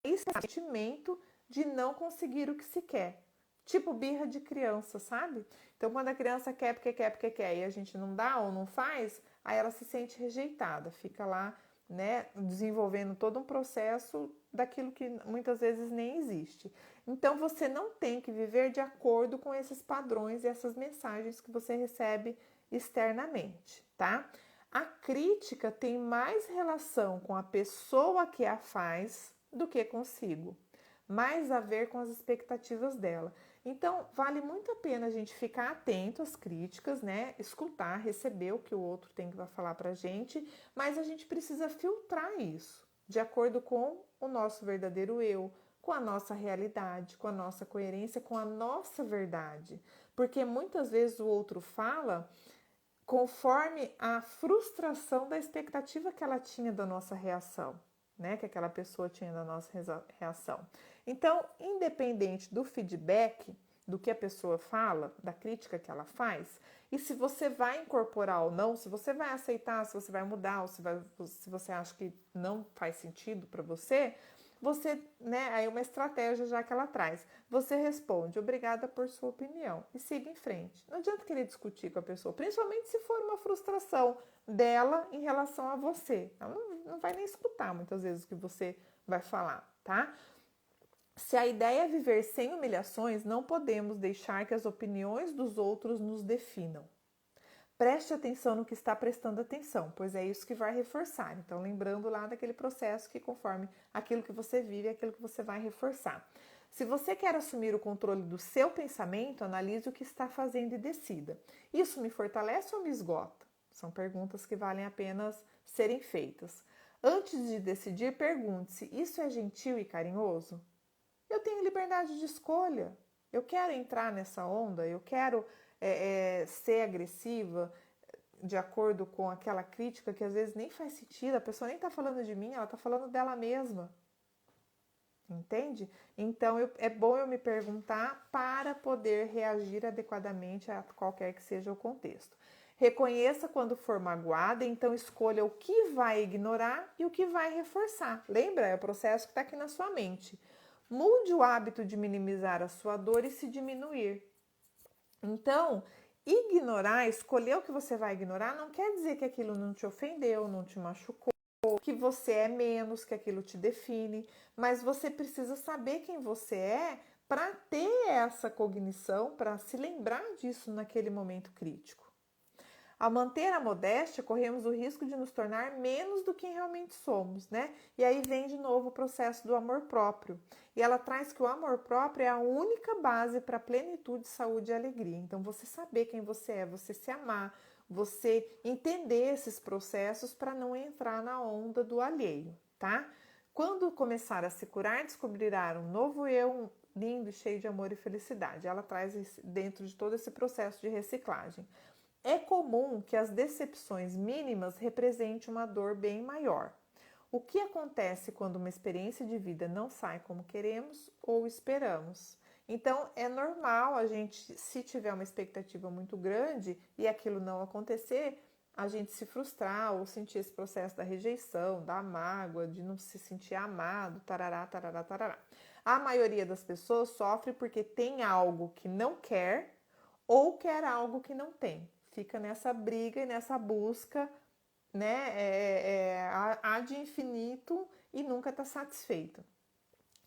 esse sentimento de não conseguir o que se quer. Tipo birra de criança, sabe? Então, quando a criança quer, porque quer, e a gente não dá ou não faz, aí ela se sente rejeitada, fica lá, né, desenvolvendo todo um processo daquilo que muitas vezes nem existe. Então, você não tem que viver de acordo com esses padrões e essas mensagens que você recebe externamente, tá? A crítica tem mais relação com a pessoa que a faz do que consigo, mais a ver com as expectativas dela. Então, vale muito a pena a gente ficar atento às críticas, né? Escutar, receber o que o outro tem que falar pra gente, mas a gente precisa filtrar isso de acordo com o nosso verdadeiro eu, com a nossa realidade, com a nossa coerência, com a nossa verdade. Porque muitas vezes o outro fala conforme a frustração da expectativa que ela tinha da nossa reação, né? Que aquela pessoa tinha da nossa reação. Então, independente do feedback, do que a pessoa fala, da crítica que ela faz, e se você vai incorporar ou não, se você vai aceitar, se você vai mudar, ou se você acha que não faz sentido para você, né, aí uma estratégia já que ela traz. Você responde, obrigada por sua opinião, e siga em frente. Não adianta querer discutir com a pessoa, principalmente se for uma frustração dela em relação a você. Ela não vai nem escutar muitas vezes o que você vai falar, tá? Se a ideia é viver sem humilhações, não podemos deixar que as opiniões dos outros nos definam. Preste atenção no que está prestando atenção, pois é isso que vai reforçar. Então, lembrando lá daquele processo que conforme aquilo que você vive, é aquilo que você vai reforçar. Se você quer assumir o controle do seu pensamento, analise o que está fazendo e decida. Isso me fortalece ou me esgota? São perguntas que valem apenas serem feitas. Antes de decidir, pergunte-se: isso é gentil e carinhoso? Eu tenho liberdade de escolha. Eu quero entrar nessa onda, eu quero ser agressiva de acordo com aquela crítica que às vezes nem faz sentido, a pessoa nem está falando de mim, ela está falando dela mesma. Entende? Então é bom eu me perguntar para poder reagir adequadamente a qualquer que seja o contexto. Reconheça quando for magoada, então escolha o que vai ignorar e o que vai reforçar. Lembra? É o processo que está aqui na sua mente. Mude o hábito de minimizar a sua dor e se diminuir. Então, ignorar, escolher o que você vai ignorar, não quer dizer que aquilo não te ofendeu, não te machucou, que você é menos, que aquilo te define, mas você precisa saber quem você é para ter essa cognição, para se lembrar disso naquele momento crítico. Ao manter a modéstia, corremos o risco de nos tornar menos do que realmente somos, né? E aí vem de novo o processo do amor próprio. E ela traz que o amor próprio é a única base para plenitude, saúde e alegria. Então, você saber quem você é, você se amar, você entender esses processos para não entrar na onda do alheio, tá? Quando começar a se curar, descobrirá um novo eu, lindo, cheio de amor e felicidade. Ela traz dentro de todo esse processo de reciclagem. É comum que as decepções mínimas representem uma dor bem maior. O que acontece quando uma experiência de vida não sai como queremos ou esperamos? Então, é normal a gente, se tiver uma expectativa muito grande e aquilo não acontecer, a gente se frustrar ou sentir esse processo da rejeição, da mágoa, de não se sentir amado, tarará, tarará, tarará. A maioria das pessoas sofre porque tem algo que não quer ou quer algo que não tem. Fica nessa briga e nessa busca, né, ad infinito e nunca está satisfeito.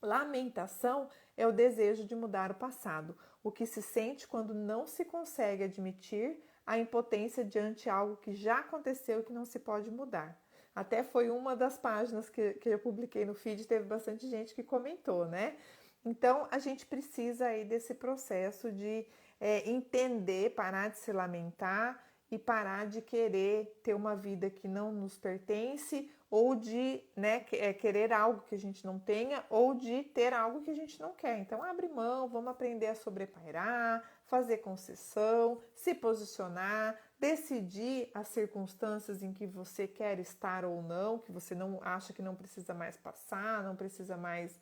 Lamentação é o desejo de mudar o passado, o que se sente quando não se consegue admitir a impotência diante de algo que já aconteceu e que não se pode mudar. Até foi uma das páginas que eu publiquei no feed, teve bastante gente que comentou, né? Então, a gente precisa aí desse processo de entender, parar de se lamentar e parar de querer ter uma vida que não nos pertence ou de querer algo que a gente não tenha ou de ter algo que a gente não quer. Então, abre mão, vamos aprender a sobrepairar, fazer concessão, se posicionar, decidir as circunstâncias em que você quer estar ou não, que você não acha que não precisa mais passar, não precisa mais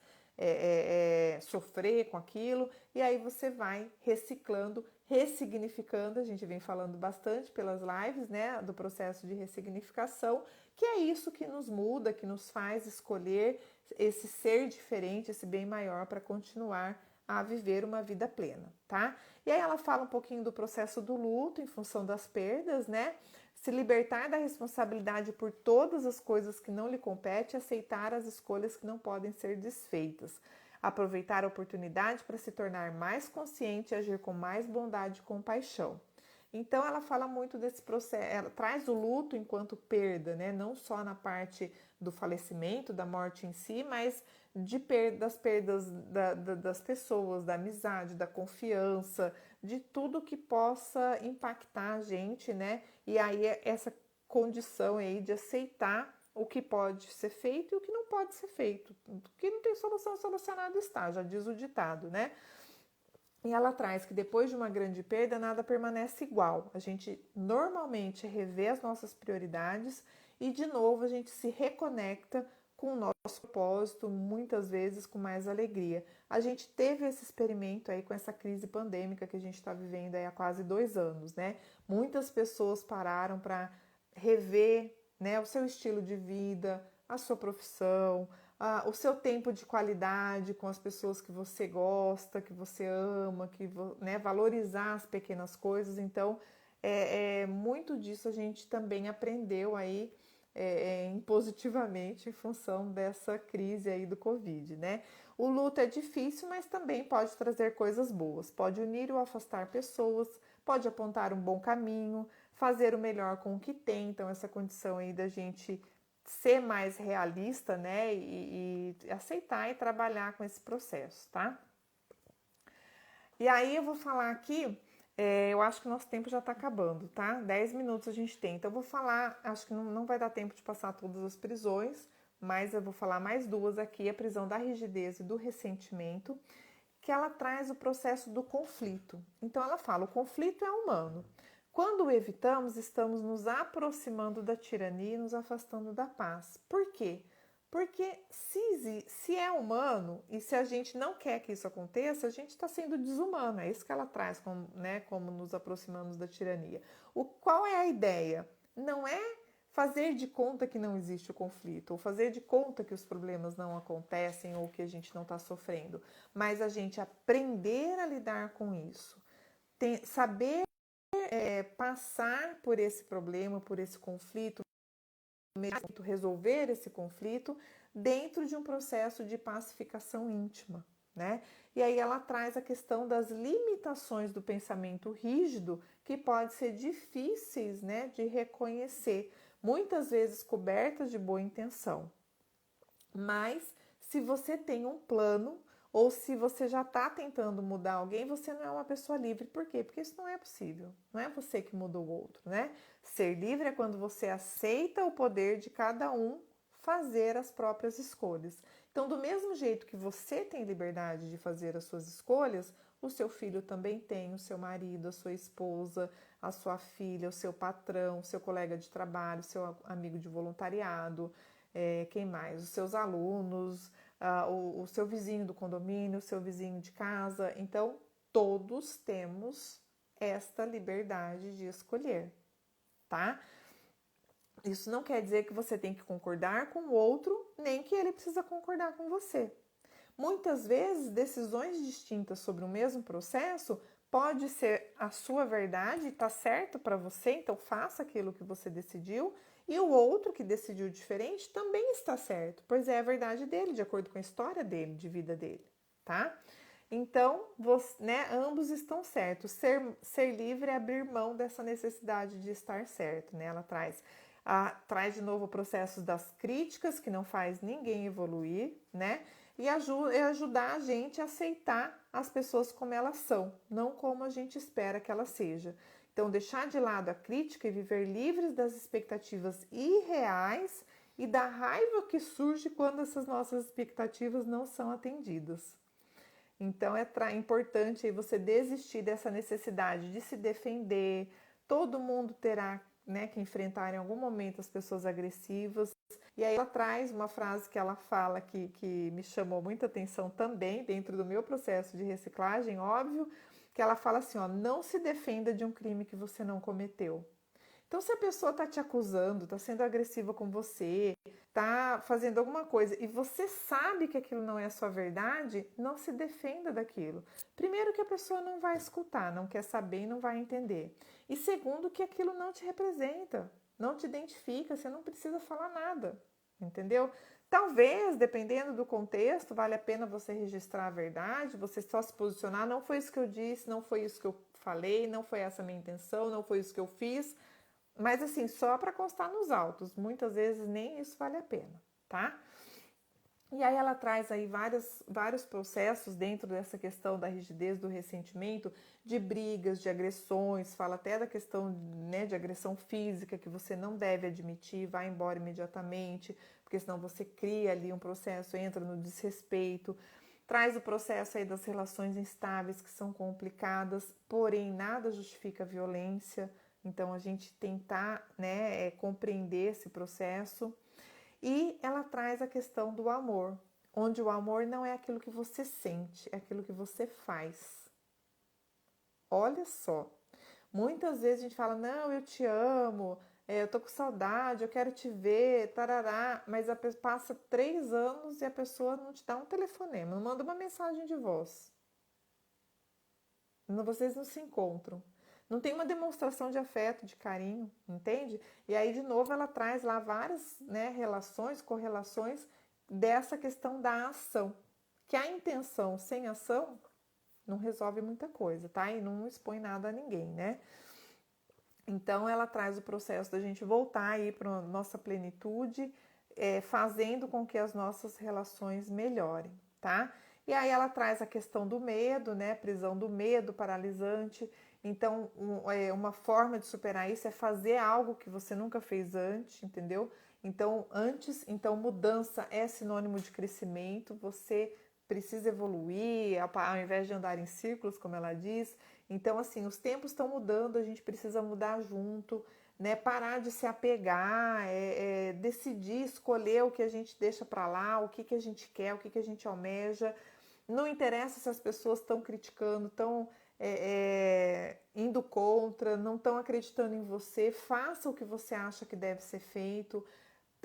sofrer com aquilo, e aí você vai reciclando, ressignificando. A gente vem falando bastante pelas lives, né, do processo de ressignificação, que é isso que nos muda, que nos faz escolher esse ser diferente, esse bem maior para continuar a viver uma vida plena, tá? E aí ela fala um pouquinho do processo do luto em função das perdas, né? Se libertar da responsabilidade por todas as coisas que não lhe competem, aceitar as escolhas que não podem ser desfeitas, aproveitar a oportunidade para se tornar mais consciente e agir com mais bondade e compaixão. Então ela fala muito desse processo, ela traz o luto enquanto perda, né? Não só na parte do falecimento, da morte em si, mas das perdas das pessoas, da amizade, da confiança, de tudo que possa impactar a gente, né? E aí essa condição aí de aceitar o que pode ser feito e o que não pode ser feito. O que não tem solução, solucionado está, já diz o ditado, né? E ela traz que depois de uma grande perda, nada permanece igual. A gente normalmente revê as nossas prioridades e, de novo, a gente se reconecta com o nosso propósito, muitas vezes com mais alegria. A gente teve esse experimento aí com essa crise pandêmica que a gente está vivendo aí há quase 2 anos, né? Muitas pessoas pararam para rever, né, o seu estilo de vida, a sua profissão, o seu tempo de qualidade com as pessoas que você gosta, que você ama, né, valorizar as pequenas coisas. Então, muito disso a gente também aprendeu aí positivamente em função dessa crise aí do Covid, né? O luto é difícil, mas também pode trazer coisas boas, pode unir ou afastar pessoas, pode apontar um bom caminho, fazer o melhor com o que tem. Então, essa condição aí da gente ser mais realista, né, e aceitar e trabalhar com esse processo, tá? E aí eu vou falar aqui, eu acho que o nosso tempo já tá acabando, tá? 10 minutos a gente tem, então eu vou falar, acho que não vai dar tempo de passar todas as prisões, mas eu vou falar mais duas aqui, a prisão da rigidez e do ressentimento, que ela traz o processo do conflito. Então ela fala, o conflito é humano. Quando o evitamos, estamos nos aproximando da tirania e nos afastando da paz. Por quê? Porque se é humano e se a gente não quer que isso aconteça, a gente está sendo desumano. É isso que ela traz, como nos aproximamos da tirania. Qual é a ideia? Não é fazer de conta que não existe o conflito, ou fazer de conta que os problemas não acontecem ou que a gente não está sofrendo, mas a gente aprender a lidar com isso, saber passar por esse problema, por esse conflito, resolver esse conflito dentro de um processo de pacificação íntima, né? E aí ela traz a questão das limitações do pensamento rígido que pode ser difíceis, né, de reconhecer, muitas vezes cobertas de boa intenção. Mas se você tem um plano ou se você já está tentando mudar alguém, você não é uma pessoa livre. Por quê? Porque isso não é possível. Não é você que muda o outro, né? Ser livre é quando você aceita o poder de cada um fazer as próprias escolhas. Então, do mesmo jeito que você tem liberdade de fazer as suas escolhas, o seu filho também tem, o seu marido, a sua esposa, a sua filha, o seu patrão, o seu colega de trabalho, o seu amigo de voluntariado, quem mais? Os seus alunos, o seu vizinho do condomínio, o seu vizinho de casa. Então, todos temos esta liberdade de escolher, tá? Isso não quer dizer que você tem que concordar com o outro, nem que ele precisa concordar com você. Muitas vezes, decisões distintas sobre o mesmo processo pode ser a sua verdade, está certo para você, então faça aquilo que você decidiu, e o outro que decidiu diferente também está certo, pois é a verdade dele, de acordo com a história dele, de vida dele, tá? Então, ambos estão certos. Ser livre é abrir mão dessa necessidade de estar certo, né? Ela traz de novo processos das críticas, que não faz ninguém evoluir, né? E ajudar a gente a aceitar as pessoas como elas são, não como a gente espera que elas sejam. Então, deixar de lado a crítica e viver livres das expectativas irreais e da raiva que surge quando essas nossas expectativas não são atendidas. Então, é importante aí você desistir dessa necessidade de se defender. Todo mundo terá, né, que enfrentar em algum momento as pessoas agressivas. E aí ela traz uma frase que ela fala que me chamou muita atenção também, dentro do meu processo de reciclagem, óbvio, que ela fala assim, ó, não se defenda de um crime que você não cometeu. Então, se a pessoa está te acusando, está sendo agressiva com você, está fazendo alguma coisa e você sabe que aquilo não é a sua verdade, não se defenda daquilo. Primeiro, que a pessoa não vai escutar, não quer saber e não vai entender. E segundo, que aquilo não te representa, não te identifica, você não precisa falar nada, entendeu? Talvez, dependendo do contexto, vale a pena você registrar a verdade, você só se posicionar, não foi isso que eu disse, não foi isso que eu falei, não foi essa a minha intenção, não foi isso que eu fiz. Mas assim, só para constar nos autos, muitas vezes nem isso vale a pena, tá? E aí ela traz aí vários processos dentro dessa questão da rigidez, do ressentimento, de brigas, de agressões, fala até da questão, né, de agressão física, que você não deve admitir, vai embora imediatamente, porque senão você cria ali um processo, entra no desrespeito. Traz o processo aí das relações instáveis, que são complicadas, porém nada justifica a violência. Então, a gente tentar, né, compreender esse processo. E ela traz a questão do amor, onde o amor não é aquilo que você sente, é aquilo que você faz. Olha só, muitas vezes a gente fala, não, eu te amo, eu tô com saudade, eu quero te ver, tarará, mas passa 3 anos e a pessoa não te dá um telefonema, não manda uma mensagem de voz. Vocês não se encontram. Não tem uma demonstração de afeto, de carinho, entende? E aí, de novo, ela traz lá várias, né, relações, correlações dessa questão da ação. Que a intenção sem ação não resolve muita coisa, tá? E não expõe nada a ninguém, né? Então, ela traz o processo da gente voltar aí para a nossa plenitude, fazendo com que as nossas relações melhorem, tá? E aí ela traz a questão do medo, né? Prisão do medo, paralisante. Então, uma forma de superar isso é fazer algo que você nunca fez antes, entendeu? Então mudança é sinônimo de crescimento, você precisa evoluir, ao invés de andar em círculos, como ela diz. Então, assim, os tempos estão mudando, a gente precisa mudar junto, né? Parar de se apegar, decidir, escolher o que a gente deixa para lá, o que a gente quer, o que a gente almeja. Não interessa se as pessoas estão criticando, estão indo contra, não estão acreditando em você. Faça o que você acha que deve ser feito.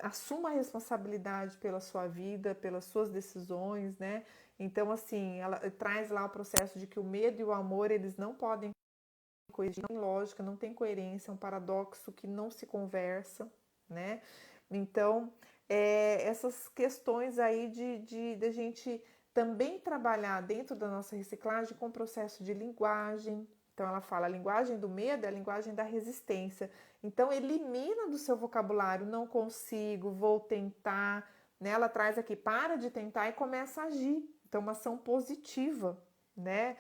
Assuma a responsabilidade pela sua vida, pelas suas decisões, né? Então, assim, ela traz lá o processo de que o medo e o amor, eles não podem coexistir, não tem lógica, não tem coerência, é um paradoxo que não se conversa, né? Então, essas questões aí de gente também trabalhar dentro da nossa reciclagem com o processo de linguagem. Então, ela fala, a linguagem do medo é a linguagem da resistência. Então, elimina do seu vocabulário, não consigo, vou tentar, né? Ela traz aqui, para de tentar e começa a agir. Então, uma ação positiva, né?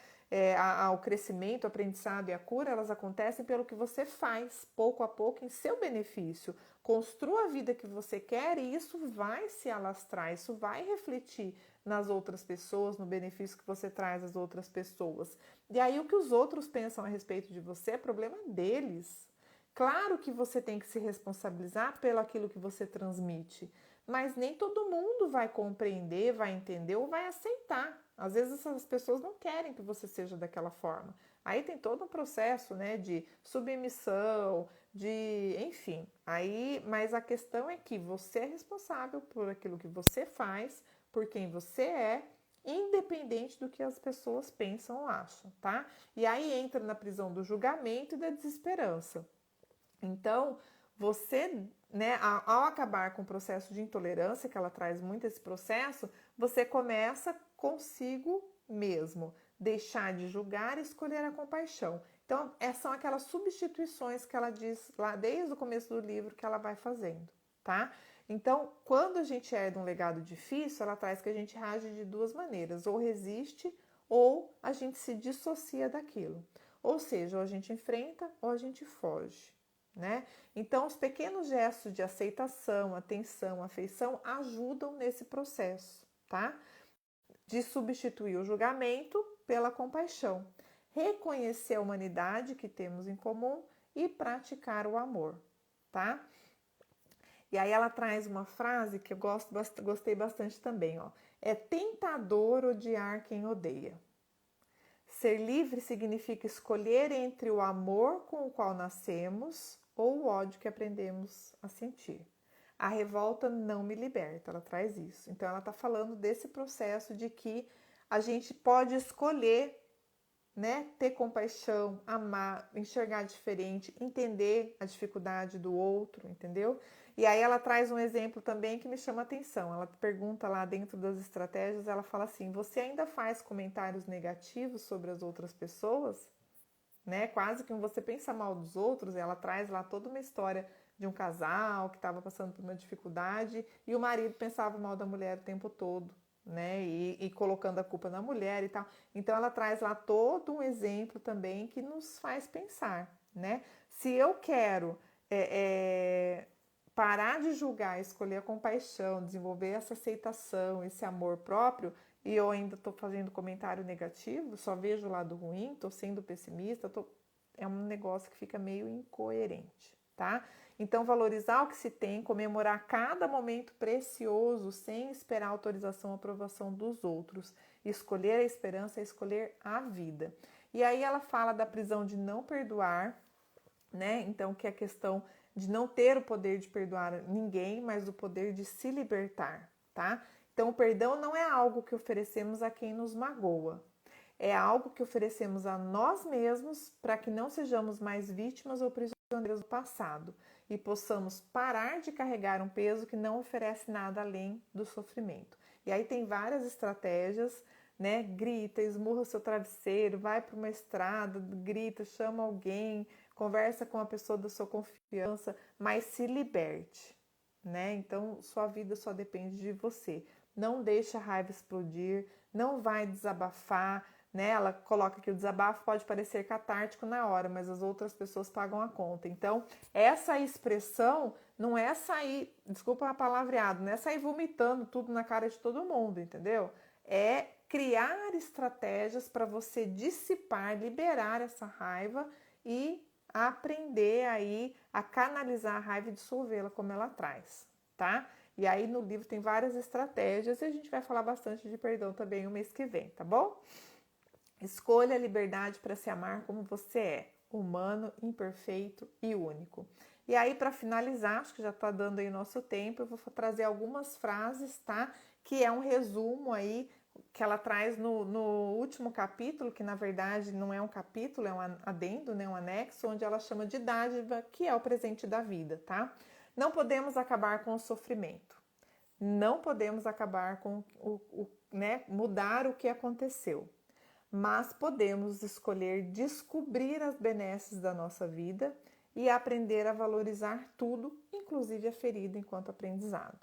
O crescimento, o aprendizado e a cura, elas acontecem pelo que você faz, pouco a pouco, em seu benefício. Construa a vida que você quer e isso vai se alastrar, isso vai refletir nas outras pessoas, no benefício que você traz às outras pessoas. E aí o que os outros pensam a respeito de você é problema deles. Claro que você tem que se responsabilizar pelo aquilo que você transmite, mas nem todo mundo vai compreender, vai entender ou vai aceitar. Às vezes essas pessoas não querem que você seja daquela forma. Aí tem todo um processo, né, de submissão, enfim. Mas a questão é que você é responsável por aquilo que você faz, por quem você é, independente do que as pessoas pensam ou acham, tá? E aí entra na prisão do julgamento e da desesperança. Então, você, né, ao acabar com o processo de intolerância, que ela traz muito esse processo, você começa consigo mesmo, deixar de julgar e escolher a compaixão. Então, são aquelas substituições que ela diz lá desde o começo do livro que ela vai fazendo, tá? Então, quando a gente herda um legado difícil, ela traz que a gente reage de duas maneiras, ou resiste ou a gente se dissocia daquilo. Ou seja, ou a gente enfrenta ou a gente foge. Né? Então, os pequenos gestos de aceitação, atenção, afeição ajudam nesse processo, tá? De substituir o julgamento pela compaixão, reconhecer a humanidade que temos em comum e praticar o amor, tá? E aí ela traz uma frase que eu gostei bastante também, ó. É tentador odiar quem odeia. Ser livre significa escolher entre o amor com o qual nascemos ou o ódio que aprendemos a sentir. A revolta não me liberta, ela traz isso. Então ela está falando desse processo de que a gente pode escolher, né, ter compaixão, amar, enxergar diferente, entender a dificuldade do outro, entendeu? E aí ela traz um exemplo também que me chama a atenção. Ela pergunta lá dentro das estratégias, ela fala assim: você ainda faz comentários negativos sobre as outras pessoas? Né? Quase que você pensa mal dos outros, ela traz lá toda uma história de um casal que estava passando por uma dificuldade e o marido pensava mal da mulher o tempo todo, né? E colocando a culpa na mulher e tal. Então ela traz lá todo um exemplo também que nos faz pensar, né? Se eu quero parar de julgar, escolher a compaixão, desenvolver essa aceitação, esse amor próprio, e eu ainda estou fazendo comentário negativo, só vejo o lado ruim, estou sendo pessimista, é um negócio que fica meio incoerente, tá? Então, valorizar o que se tem, comemorar cada momento precioso, sem esperar autorização ou aprovação dos outros. Escolher a esperança é escolher a vida. E aí ela fala da prisão de não perdoar, né? Então, que é a questão de não ter o poder de perdoar ninguém, mas o poder de se libertar, tá? Então, o perdão não é algo que oferecemos a quem nos magoa. É algo que oferecemos a nós mesmos para que não sejamos mais vítimas ou prisioneiros do passado e possamos parar de carregar um peso que não oferece nada além do sofrimento. E aí tem várias estratégias, né? Grita, esmurra o seu travesseiro, vai para uma estrada, grita, chama alguém, conversa com a pessoa da sua confiança, mas se liberte, né? Então, sua vida só depende de você. Não deixa a raiva explodir, não vai desabafar, né? Ela coloca que o desabafo pode parecer catártico na hora, mas as outras pessoas pagam a conta. Então, essa expressão não é sair, desculpa a palavreado, não é sair vomitando tudo na cara de todo mundo, entendeu? É criar estratégias para você dissipar, liberar essa raiva e aprender aí a canalizar a raiva e dissolvê-la como ela traz, tá? E aí no livro tem várias estratégias e a gente vai falar bastante de perdão também o mês que vem, tá bom? Escolha a liberdade para se amar como você é, humano, imperfeito e único. E aí, para finalizar, acho que já está dando aí o nosso tempo, eu vou trazer algumas frases, tá? Que é um resumo aí que ela traz no último capítulo, que na verdade não é um capítulo, é um adendo, né? Um anexo, onde ela chama de dádiva, que é o presente da vida, tá? Não podemos acabar com o sofrimento. Não podemos acabar com né? Mudar o que aconteceu. Mas podemos escolher descobrir as benesses da nossa vida e aprender a valorizar tudo, inclusive a ferida, enquanto aprendizado.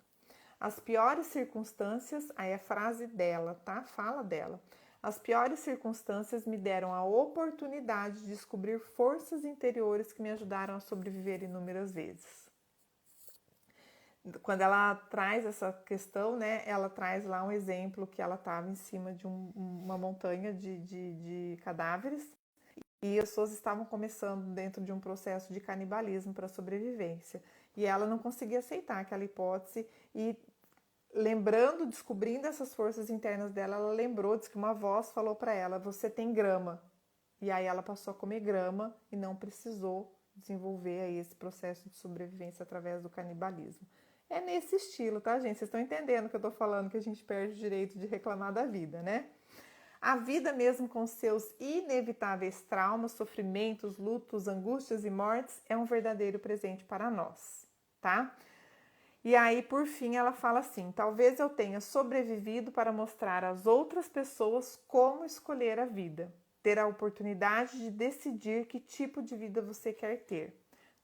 As piores circunstâncias, aí é a frase dela, tá? Fala dela. As piores circunstâncias me deram a oportunidade de descobrir forças interiores que me ajudaram a sobreviver inúmeras vezes. Quando ela traz essa questão, né, ela traz lá um exemplo que ela estava em cima de uma montanha de cadáveres e as pessoas estavam começando dentro de um processo de canibalismo para sobrevivência. E ela não conseguia aceitar aquela hipótese e lembrando, descobrindo essas forças internas dela, ela lembrou, disse que uma voz falou para ela, você tem grama. E aí ela passou a comer grama e não precisou desenvolver aí esse processo de sobrevivência através do canibalismo. É nesse estilo, tá, gente? Vocês estão entendendo que eu tô falando que a gente perde o direito de reclamar da vida, né? A vida, mesmo com seus inevitáveis traumas, sofrimentos, lutos, angústias e mortes, é um verdadeiro presente para nós, tá? E aí, por fim, ela fala assim: talvez eu tenha sobrevivido para mostrar às outras pessoas como escolher a vida, ter a oportunidade de decidir que tipo de vida você quer ter.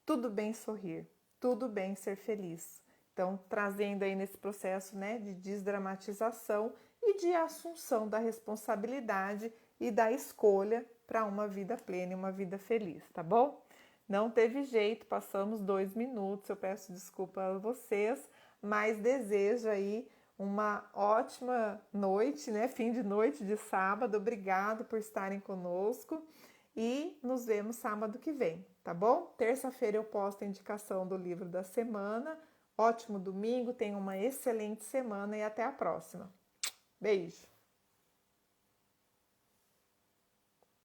Tudo bem sorrir, tudo bem ser feliz. Então, trazendo aí nesse processo, né, de desdramatização e de assunção da responsabilidade e da escolha para uma vida plena e uma vida feliz, tá bom? Não teve jeito, passamos 2 minutos, eu peço desculpa a vocês, mas desejo aí uma ótima noite, né? Fim de noite de sábado. Obrigado por estarem conosco e nos vemos sábado que vem, tá bom? Terça-feira eu posto a indicação do livro da semana. Ótimo domingo, tenha uma excelente semana e até a próxima. Beijo!